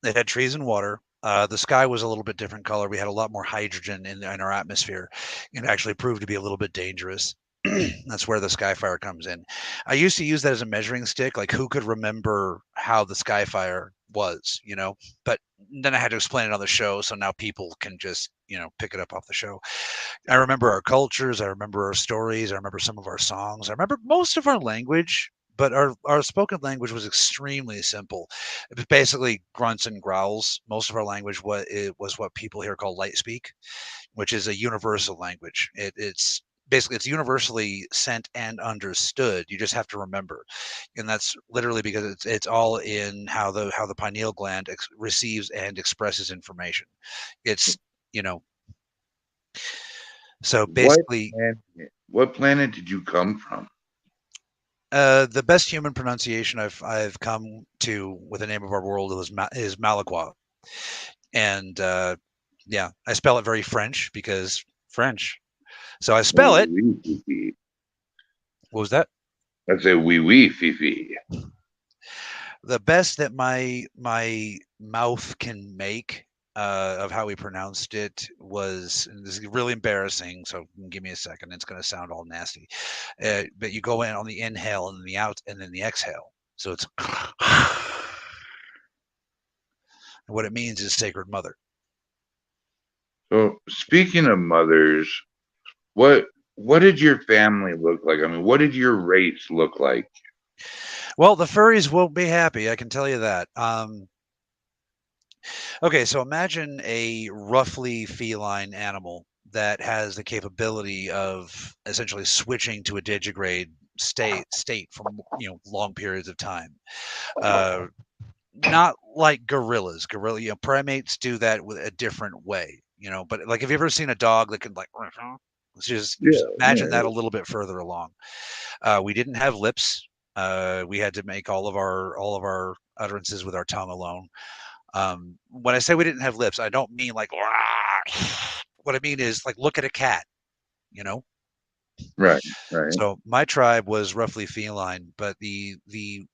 it had trees and water. The sky was a little bit different color. We had a lot more hydrogen in our atmosphere. It actually proved to be a little bit dangerous. That's where the Skyfire comes in. I used to use that as a measuring stick, like who could remember how the Skyfire was, you know? But then I had to explain it on the show, so now people can just, pick it up off the show. I remember our cultures, I remember our stories, I remember some of our songs, I remember most of our language, but our spoken language was extremely simple. It was basically grunts and growls. Most of our language was what people here call light speak, which is a universal language. It's basically it's universally sent and understood. You just have to remember, and that's literally because it's all in how the pineal gland receives and expresses information. It's you know so What basically what planet did you come from? the best human pronunciation I've come to with the name of our world is Malaqua, and yeah, I spell it very French because French. So I spell Oui, it. oui, Fifi. What was that? I say oui, oui, Fifi. The best that my mouth can make of how we pronounced it was, and this is really embarrassing. So give me a second. It's going to sound all nasty, but you go in on the inhale and then the out and then the exhale. So it's what it means is Sacred Mother. So speaking of mothers, what what did your family look like? I mean, what did your race look like? Well, the furries won't be happy. I can tell you that. Okay, so imagine a roughly feline animal that has the capability of essentially switching to a digigrade state from long periods of time. Uh, Not like gorillas. Primates do that with a different way. But like, have you ever seen a dog that can like? Let's just Yeah, imagine that yeah. a little bit further along. We didn't have lips. We had to make all of our utterances with our tongue alone. When I say we didn't have lips, I don't mean like what I mean is like look at a cat, you know. Right, right. So my tribe was roughly feline, but the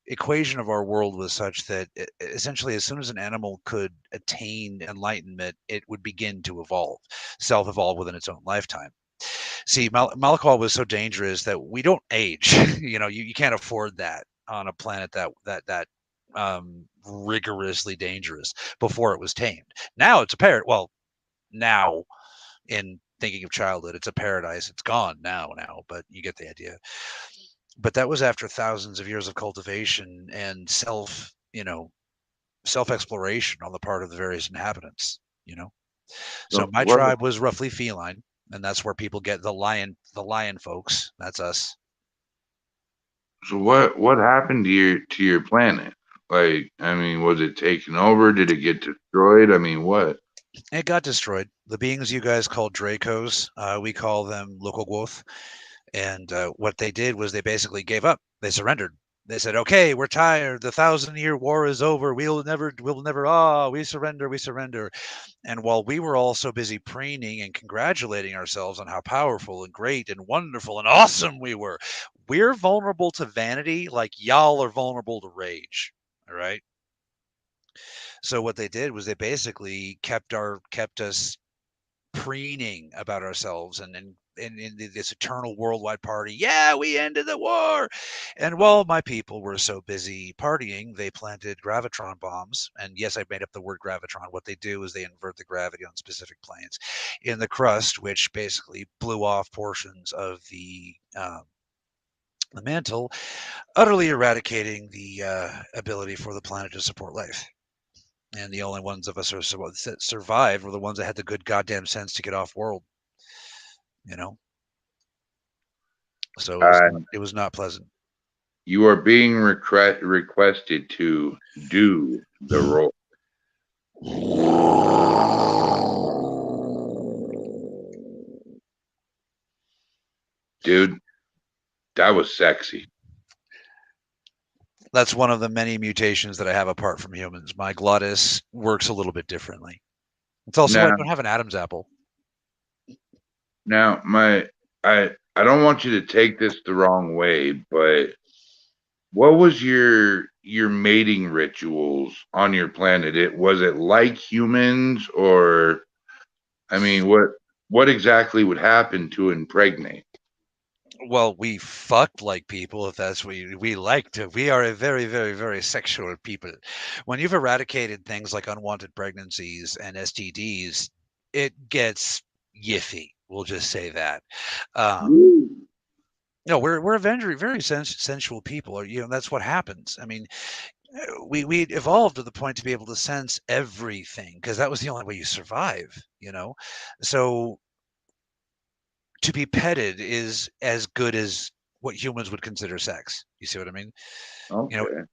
equation of our world was such that essentially, as soon as an animal could attain enlightenment, it would begin to self-evolve within its own lifetime. See, Malachal was so dangerous that we don't age. You can't afford that on a planet that rigorously dangerous before it was tamed. Now it's a parrot. Well, now in thinking of childhood, it's a paradise. It's gone now, but you get the idea. But that was after thousands of years of cultivation and self exploration on the part of the various inhabitants. So So my tribe was roughly feline, and that's where people get the lion folks. That's us. what happened to your planet? Like, I mean, was it taken over? Did it get destroyed? I mean, what? It got destroyed. The beings you guys call Dracos, we call them Lokogwoth. And what they did was they basically gave up. They surrendered. They said, "Okay, we're tired. The 1,000-year war is over. We'll never. Ah, we surrender. We surrender." And while we were all so busy preening and congratulating ourselves on how powerful and great and wonderful and awesome we're vulnerable to vanity like y'all are vulnerable to rage. All right. So what they did was they basically kept us preening about ourselves and in this eternal worldwide party. Yeah, we ended the war. And while my people were so busy partying, they planted gravitron bombs. And yes, I made up the word gravitron. What they do is they invert the gravity on specific planes in the crust, which basically blew off portions of the mantle, utterly eradicating the ability for the planet to support life. And the only ones of us that survived were the ones that had the good goddamn sense to get off world. You know, so it was not pleasant. You are being requested to do the role. Dude, That was sexy. That's one of the many mutations that I have apart from humans. My glottis works a little bit differently. It's also why I don't have an Adam's apple. Now, I don't want you to take this the wrong way, but what was your mating rituals on your planet? Was it like humans, or I mean, what exactly would happen to impregnate? Well, we fucked like people, if that's what we like to. We are a very, very, very sexual people. When you've eradicated things like unwanted pregnancies and STDs, it gets yiffy. We'll just say that. No, we're a very, very sensual people. You know, that's what happens. I mean, we evolved to the point to be able to sense everything because that was the only way you survive. You know, so to be petted is as good as what humans would consider sex. You see what I mean? Okay. You know,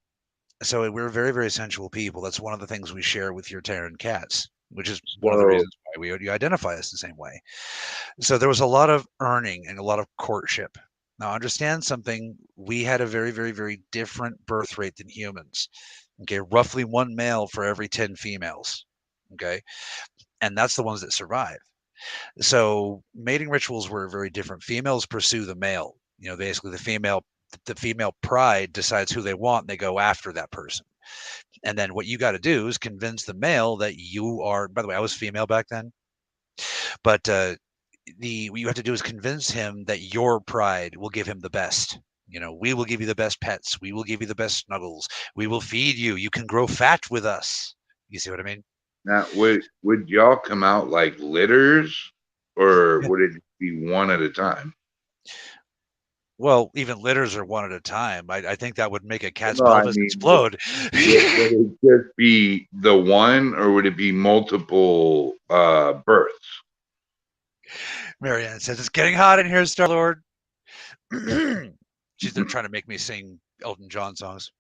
so we're very, very sensual people. That's one of the things we share with your Terran cats, which is one of the reasons why you identify us the same way. So there was a lot of earning and a lot of courtship. Now, understand something. We had a very, very, very different birth rate than humans. Okay, roughly 1 male for every 10 females. Okay, and that's the ones that survive. So mating rituals were very different. Females pursue the male. You know, basically the female pride decides who they want. And they go after that person. And then what you got to do is convince the male that you are. By the way, I was female back then, but what you have to do is convince him that your pride will give him the best. You know, we will give you the best pets. We will give you the best snuggles. We will feed you. You can grow fat with us. You see what I mean? Now, would y'all come out like litters, or would it be one at a time? Well, even litters are one at a time. I think that would make a cat's pelvis explode. Would it just be the one, or would it be multiple births? Marianne says, it's getting hot in here, Star-Lord. She's there trying to make me sing Elton John songs.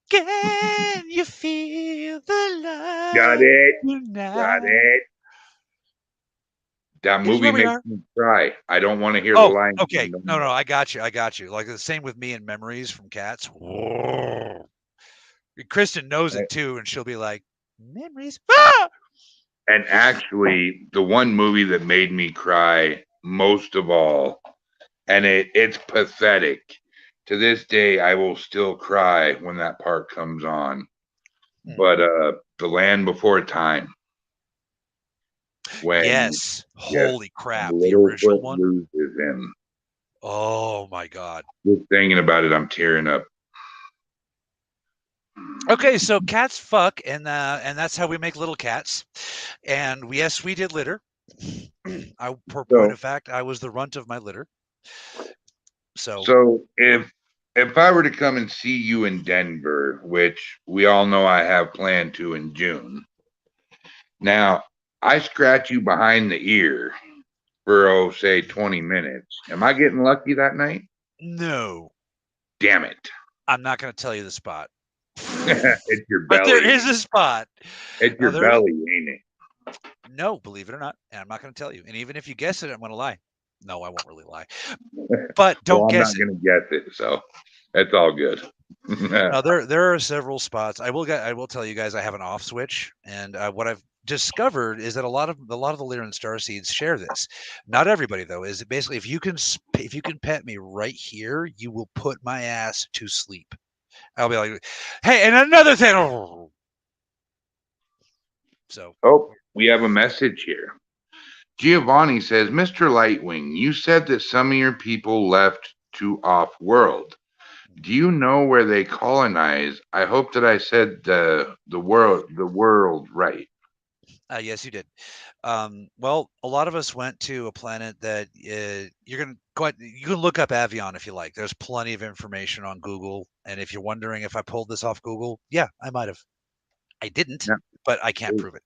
Can you feel the love? Got it. Tonight? Got it. That movie makes me cry. I don't want to hear the line. Okay. No, I got you. Like the same with me and Memories from Cats. Whoa. Kristen knows it too, and she'll be like, Memories. Ah! And actually, the one movie that made me cry most of all, and it's pathetic. To this day, I will still cry when that part comes on. But The Land Before Time. Yes. Holy crap. The original one. Loses him. Oh my God. Just thinking about it, I'm tearing up. Okay, so cats fuck, and that's how we make little cats. And yes, we did litter. For point of fact, I was the runt of my litter. So if I were to come and see you in Denver, which we all know I have planned to in June, now I scratch you behind the ear for say 20 minutes. Am I getting lucky that night? No. Damn it. I'm not going to tell you the spot. It's your belly. But there is a spot. It's your belly, ain't it? No, believe it or not. And I'm not going to tell you. And even if you guess it, I'm going to lie. No, I won't really lie. But don't guess it. I'm not going to guess it, so it's all good. Now, there are several spots. I will tell you guys I have an off switch, and what I've discovered is that a lot of the Lyran starseeds share this. Not everybody though. Is basically if you can pet me right here, you will put my ass to sleep. I'll be like, hey, and another thing. So. Oh, we have a message here. Giovanni says, Mr. Lightwing, you said that some of your people left to off-world. Do you know where they colonize? I hope that I said the world right. Yes, you did. Well, a lot of us went to a planet that you can look up Avion if you like. There's plenty of information on Google. And if you're wondering if I pulled this off Google, yeah, I might have. I didn't, but I can't prove it.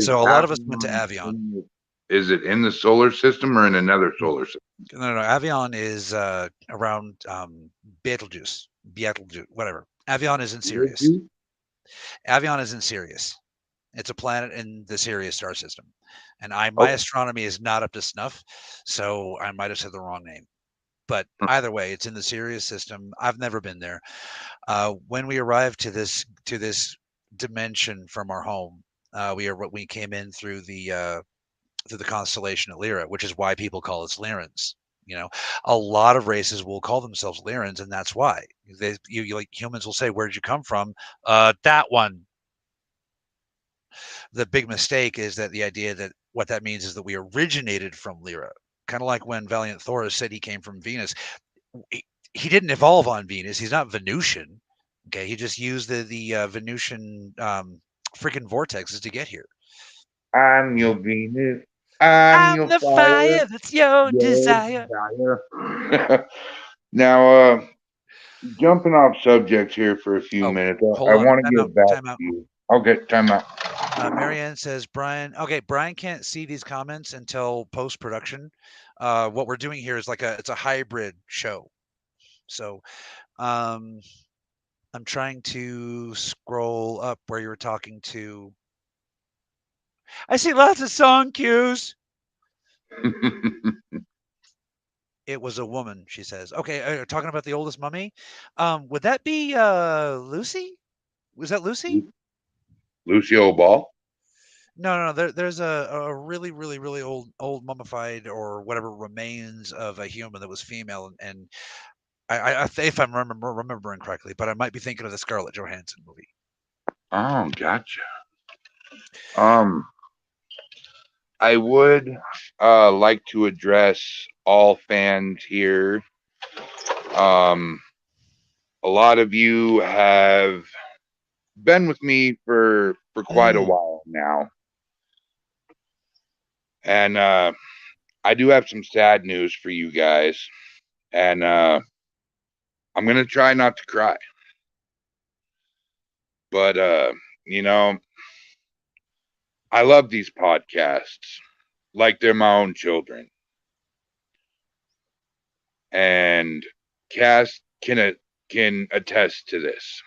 So a lot of us went to Avion. Is it in the solar system or in another solar system? No. Avion is around Betelgeuse, whatever. Avion is in Sirius. Avion is in Sirius. It's a planet in the Sirius star system. And my astronomy is not up to snuff, so I might have said the wrong name. But either way, it's in the Sirius system. I've never been there. When we arrived to this dimension from our home, we came in through the constellation of Lyra, which is why people call us Lyrans. You know, a lot of races will call themselves Lyrans, and that's why you like humans will say, "Where did you come from?" That one. The big mistake is that the idea that what that means is that we originated from Lyra, kind of like when Valiant Thorus said he came from Venus. He didn't evolve on Venus. He's not Venusian. Okay, he just used the Venusian freaking vortexes to get here. I'm your Venus. I'm your the fire. that's your desire. Now, jumping off subject here for a few minutes, I want to get back to you. Okay, time out. Marianne says, Brian. Okay, Brian can't see these comments until post production. What we're doing here is it's a hybrid show. So, I'm trying to scroll up where you were talking to. I see lots of song cues. It was a woman, she says. Okay, talking about the oldest mummy. Would that be Lucy? Was that Lucy? Lucille Ball? No. There's a really, really, really old mummified or whatever remains of a human that was female, and I if I'm remembering correctly, but I might be thinking of the Scarlett Johansson movie. Oh, gotcha. I would like to address all fans here. A lot of you have been with me for quite a while now. And I do have some sad news for you guys. And I'm going to try not to cry. But, I love these podcasts like they're my own children. And Cass can attest to this.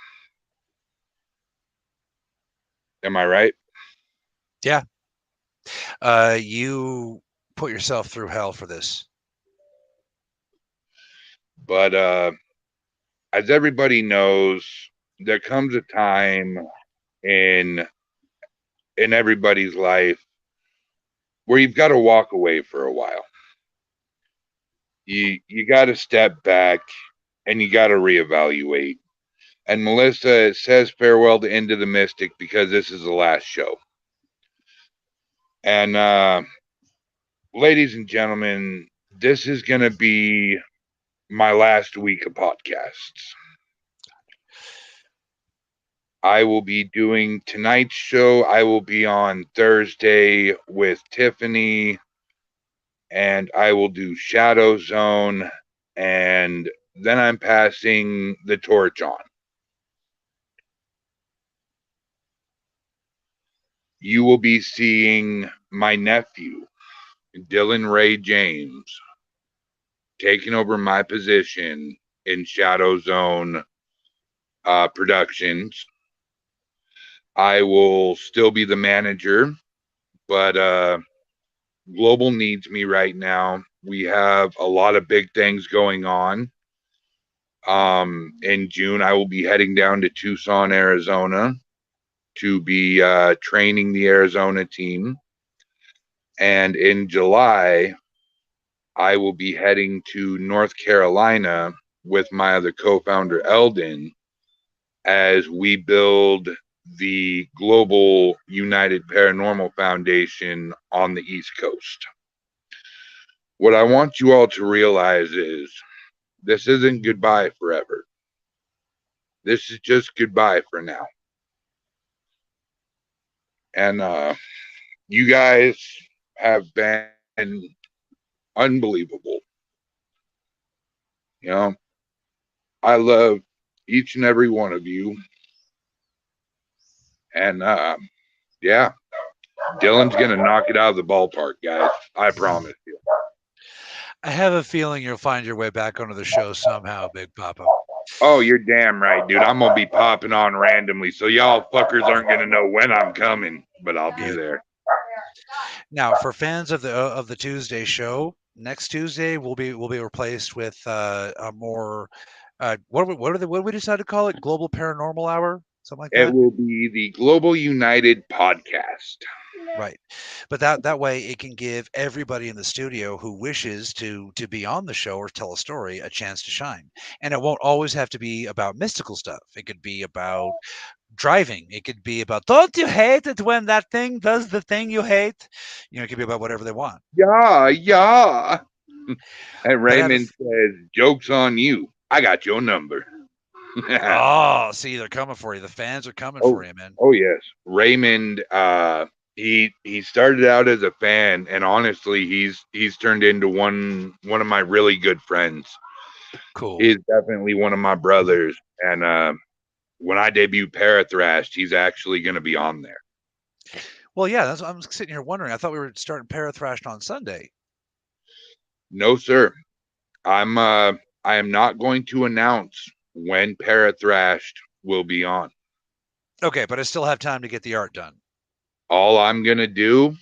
Am I right? Yeah. You put yourself through hell for this. But as everybody knows, there comes a time in everybody's life where you've got to walk away for a while. You got to step back and you got to reevaluate. And Melissa says farewell to Into the Mystic because this is the last show. And ladies and gentlemen, this is going to be my last week of podcasts. I will be doing tonight's show. I will be on Thursday with Tiffany, and I will do Shadow Zone, and then I'm passing the torch on. You will be seeing my nephew, Dylan Ray James, taking over my position in Shadow Zone Productions. I will still be the manager, but Global needs me right now. We have a lot of big things going on. In June, I will be heading down to Tucson, Arizona to be training the Arizona team. And in July, I will be heading to North Carolina with my other co-founder, Eldon, as we build the Global United Paranormal Foundation on the East Coast. What I want you all to realize is this isn't goodbye forever. This is just goodbye for now. And you guys have been unbelievable. You know, I love each and every one of you. And yeah, Dylan's going to knock it out of the ballpark, guys. I promise you. I have a feeling you'll find your way back onto the show somehow, Big Papa. Oh, you're damn right, dude. I'm going to be popping on randomly, so y'all fuckers aren't going to know when I'm coming, but I'll be there. Now, for fans of the Tuesday show, next Tuesday will be replaced with a more what did we decide to call it? Global Paranormal Hour, something like It that. will be the Global United Podcast. Right, but that way it can give everybody in the studio who wishes to be on the show or tell a story a chance to shine. And it won't always have to be about mystical stuff. It could be about driving. It could be about, don't you hate it when that thing does the thing you hate? You know, it could be about whatever they want. Yeah. And But have Raymond says, joke's on you. I got your number. oh, see, they're coming for you. The fans are coming for you, man. Oh yes. Raymond, he started out as a fan, and honestly, he's turned into one of my really good friends. Cool. He's definitely one of my brothers. And when I debut Parathrashed, he's actually gonna be on there. Well, yeah, that's I'm sitting here wondering. I thought we were starting Parathrashed on Sunday. No, sir. I am not going to announce when Parathrashed will be on. Okay, but I still have time to get the art done. All I'm gonna do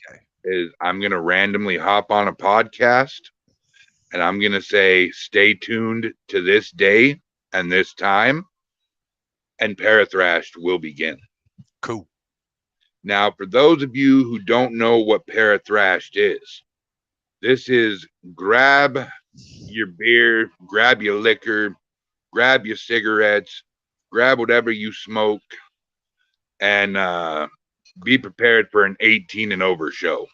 is I'm gonna randomly hop on a podcast and I'm gonna say, stay tuned to this day and this time, and Parathrashed will begin. Cool. Now, for those of you who don't know what Parathrashed is, this is grab your beer, grab your liquor, grab your cigarettes, grab whatever you smoke, and be prepared for an 18 and over show.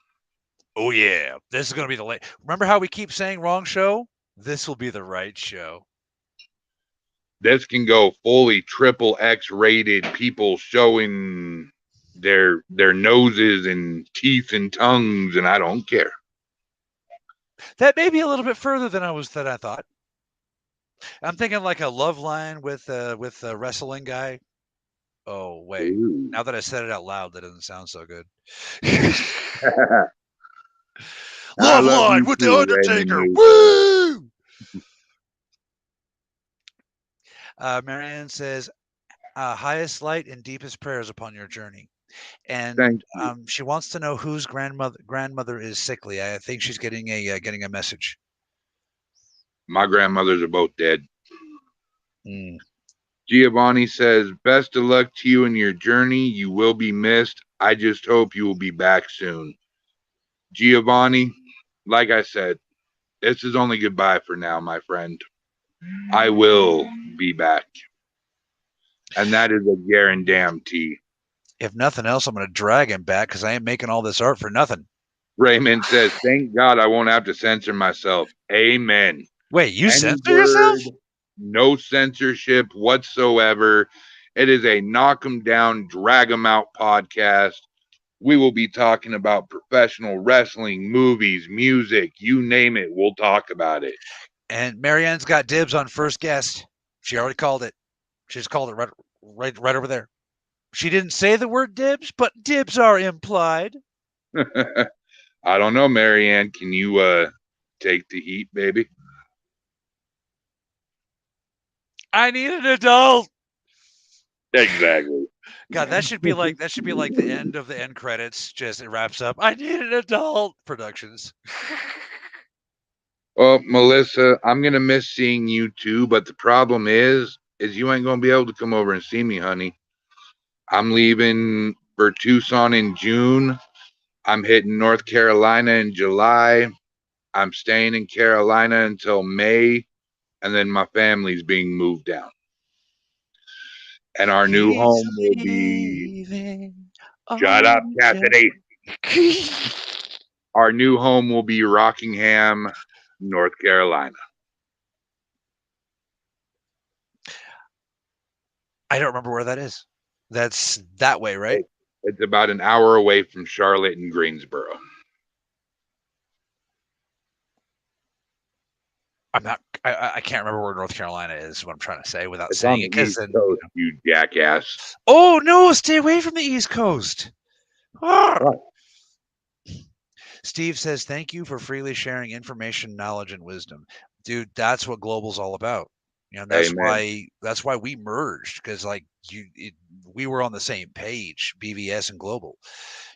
Oh yeah, this is going to be the late. Remember how we keep saying wrong show? This will be the right show. This can go fully triple X rated, people showing their noses and teeth and tongues, and I don't care. That may be a little bit further than I thought. I'm thinking like a love line with a wrestling guy. Oh wait, Ooh. now that I said it out loud, that doesn't sound so good. Love line with the Undertaker. Woo! Marianne says, highest light and deepest prayers upon your journey. And she wants to know whose grandmother is sickly. I think she's getting a message. My grandmothers are both dead. Giovanni says, best of luck to you in your journey. You will be missed. I just hope you will be back soon. Giovanni, like I said, this is only goodbye for now, my friend. I will be back. And that is a guarantee. If nothing else, I'm going to drag him back because I ain't making all this art for nothing. Raymond says, thank God I won't have to censor myself. Amen. Wait, you censor yourself? No censorship whatsoever. It is a knock 'em down, drag 'em out podcast. We will be talking about professional wrestling, movies, music, you name it. We'll talk about it. And Marianne's got dibs on first guest. She already called it. She just called it right over there. She didn't say the word dibs, but dibs are implied. I don't know, Marianne. Can you take the heat, baby? I need an adult. Exactly. God, that should be like the end of the end credits. Just it wraps up. I need an adult. Productions. Well, Melissa, I'm gonna miss seeing you too, but the problem is you ain't gonna be able to come over and see me, honey. I'm leaving for Tucson in June. I'm hitting North Carolina in July. I'm staying in Carolina until May, and then my family's being moved down. And our new home will be... Shut up, Cassidy. Our new home will be Rockingham, North Carolina. I don't remember where that is. That's that way, right? It's about an hour away from Charlotte and Greensboro. I can't remember where North Carolina is, what I'm trying to say without saying it. East Coast, you jackass. Oh, no, stay away from the East Coast. Right. Steve says, thank you for freely sharing information, knowledge, and wisdom. Dude, that's what Global's all about. You know, that's why we merged, because like we were on the same page, BVS and Global.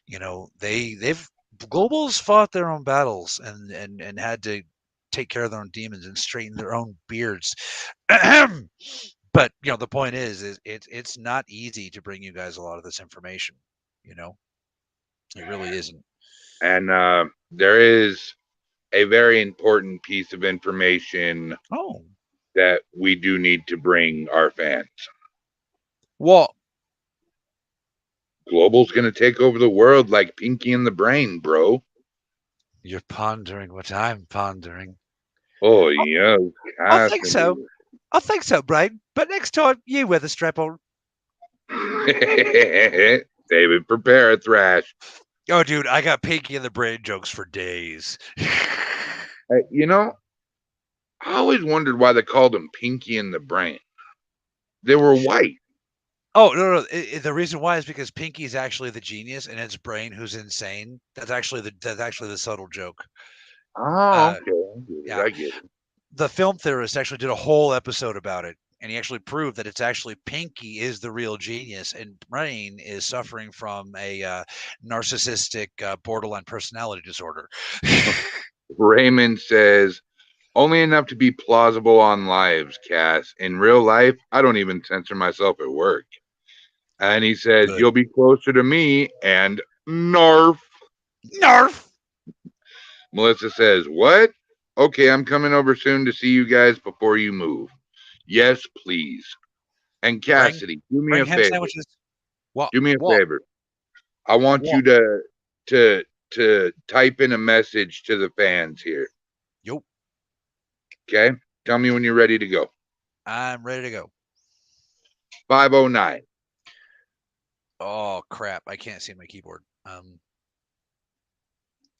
You know, they've Global's fought their own battles and had to take care of their own demons and straighten their own beards. But the point is it's not easy to bring you guys a lot of this information. It really isn't. And there is a very important piece of information that we do need to bring our fans. What? Global's going to take over the world like Pinky and the Brain, bro. You're pondering what I'm pondering. Oh, yeah. I think so. I think so, Brain. But next time, you wear the strap on. David, prepare a thrash. Oh, dude, I got Pinky and the Brain jokes for days. I always wondered why they called him Pinky and the Brain. They were white. Oh, no. The reason why is because Pinky's actually the genius and it's Brain who's insane. That's actually the subtle joke. Oh, okay. Yeah. I get it. The film theorist actually did a whole episode about it, and he actually proved that it's actually Pinky is the real genius, and Brain is suffering from a narcissistic borderline personality disorder. Raymond says, only enough to be plausible on lives, Cass. In real life, I don't even censor myself at work. And he says, you'll be closer to me, and narf. Narf! Melissa says, what? Okay, I'm coming over soon to see you guys before you move. Yes, please. And Cassidy, do me a favor. Do me a favor. I want you to type in a message to the fans here. Yup. Okay? Tell me when you're ready to go. I'm ready to go. 509. Oh, crap. I can't see my keyboard. All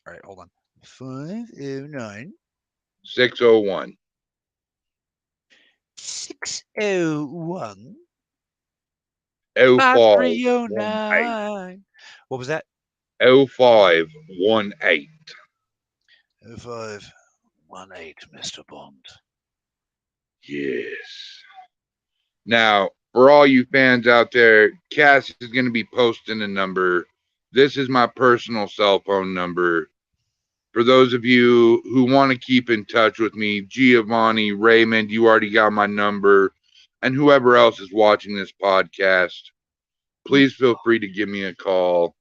right, hold on. 509. 601. 601. 0518. What was that? 0518. 0518, Mr. Bond. Yes. Now, for all you fans out there, Cass is going to be posting a number. This is my personal cell phone number. For those of you who want to keep in touch with me, Giovanni, Raymond, you already got my number. And whoever else is watching this podcast, please feel free to give me a call.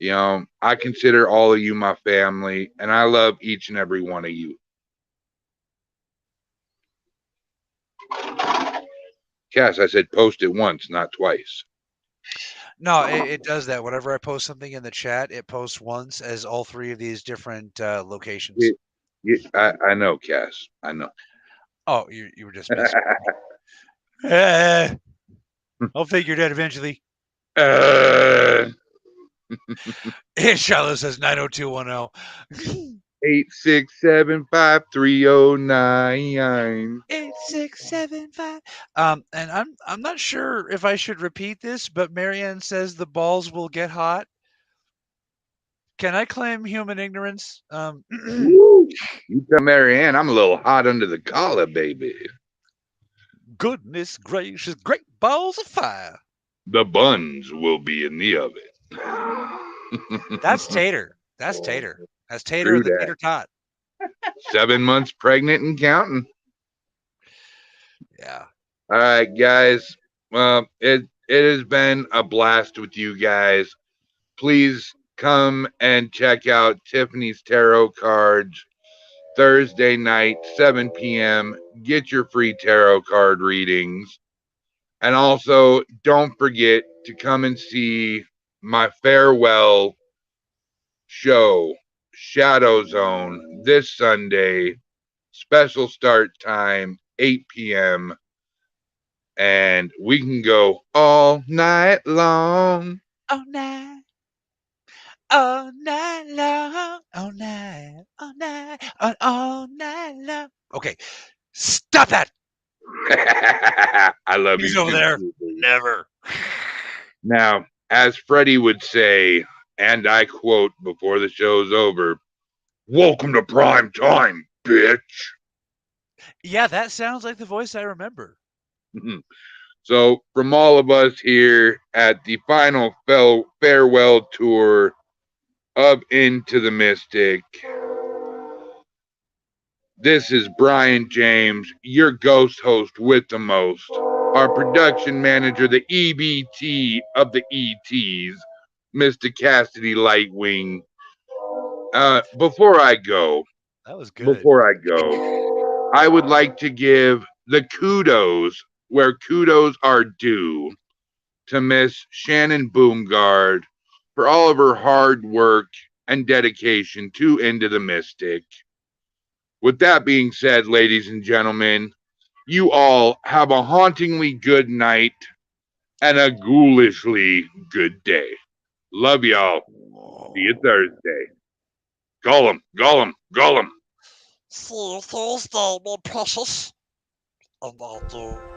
I consider all of you my family, and I love each and every one of you. Cass, I said post it once, not twice. No, it does that. Whenever I post something in the chat, it posts once as all three of these different locations. I know, Cass. I know. Oh, you were just messing with me. I'll figure it out eventually. Shiloh says 90210. 8675309. 8675. And I'm not sure if I should repeat this, but Marianne says the balls will get hot. Can I claim human ignorance? You tell Marianne I'm a little hot under the collar, baby. Goodness gracious, great balls of fire. The buns will be in the oven. That's Tater. That's Tater. That's Tater the Tater Tot. 7 months pregnant and counting. Yeah. All right, guys. Well, it has been a blast with you guys. Please come and check out Tiffany's Tarot Cards Thursday night, 7 p.m. Get your free tarot card readings. And also, don't forget to come and see my farewell show, Shadow Zone, this Sunday. Special start time, 8 p.m. And we can go all night long. All night. All night long. All night. All night. All night long. Okay. Stop that. I love He's you. Over there. Never. Now, as Freddie would say, and I quote before the show's over, welcome to prime time, bitch. Yeah, that sounds like the voice I remember. So, from all of us here at the final farewell tour of Into the Mystic, This is Brian James, your ghost host with the most. Our production manager, the EBT of the ETs, Mr. Cassidy Lightwing. Before I go, That was good. I would like to give the kudos where kudos are due to Miss Shannon Boomgaard for all of her hard work and dedication to Into the Mystic. With that being said, ladies and gentlemen, you all have a hauntingly good night and a ghoulishly good day. Love y'all. See you Thursday. Gollum, Gollum, Gollum. See you Thursday, my precious. And I do.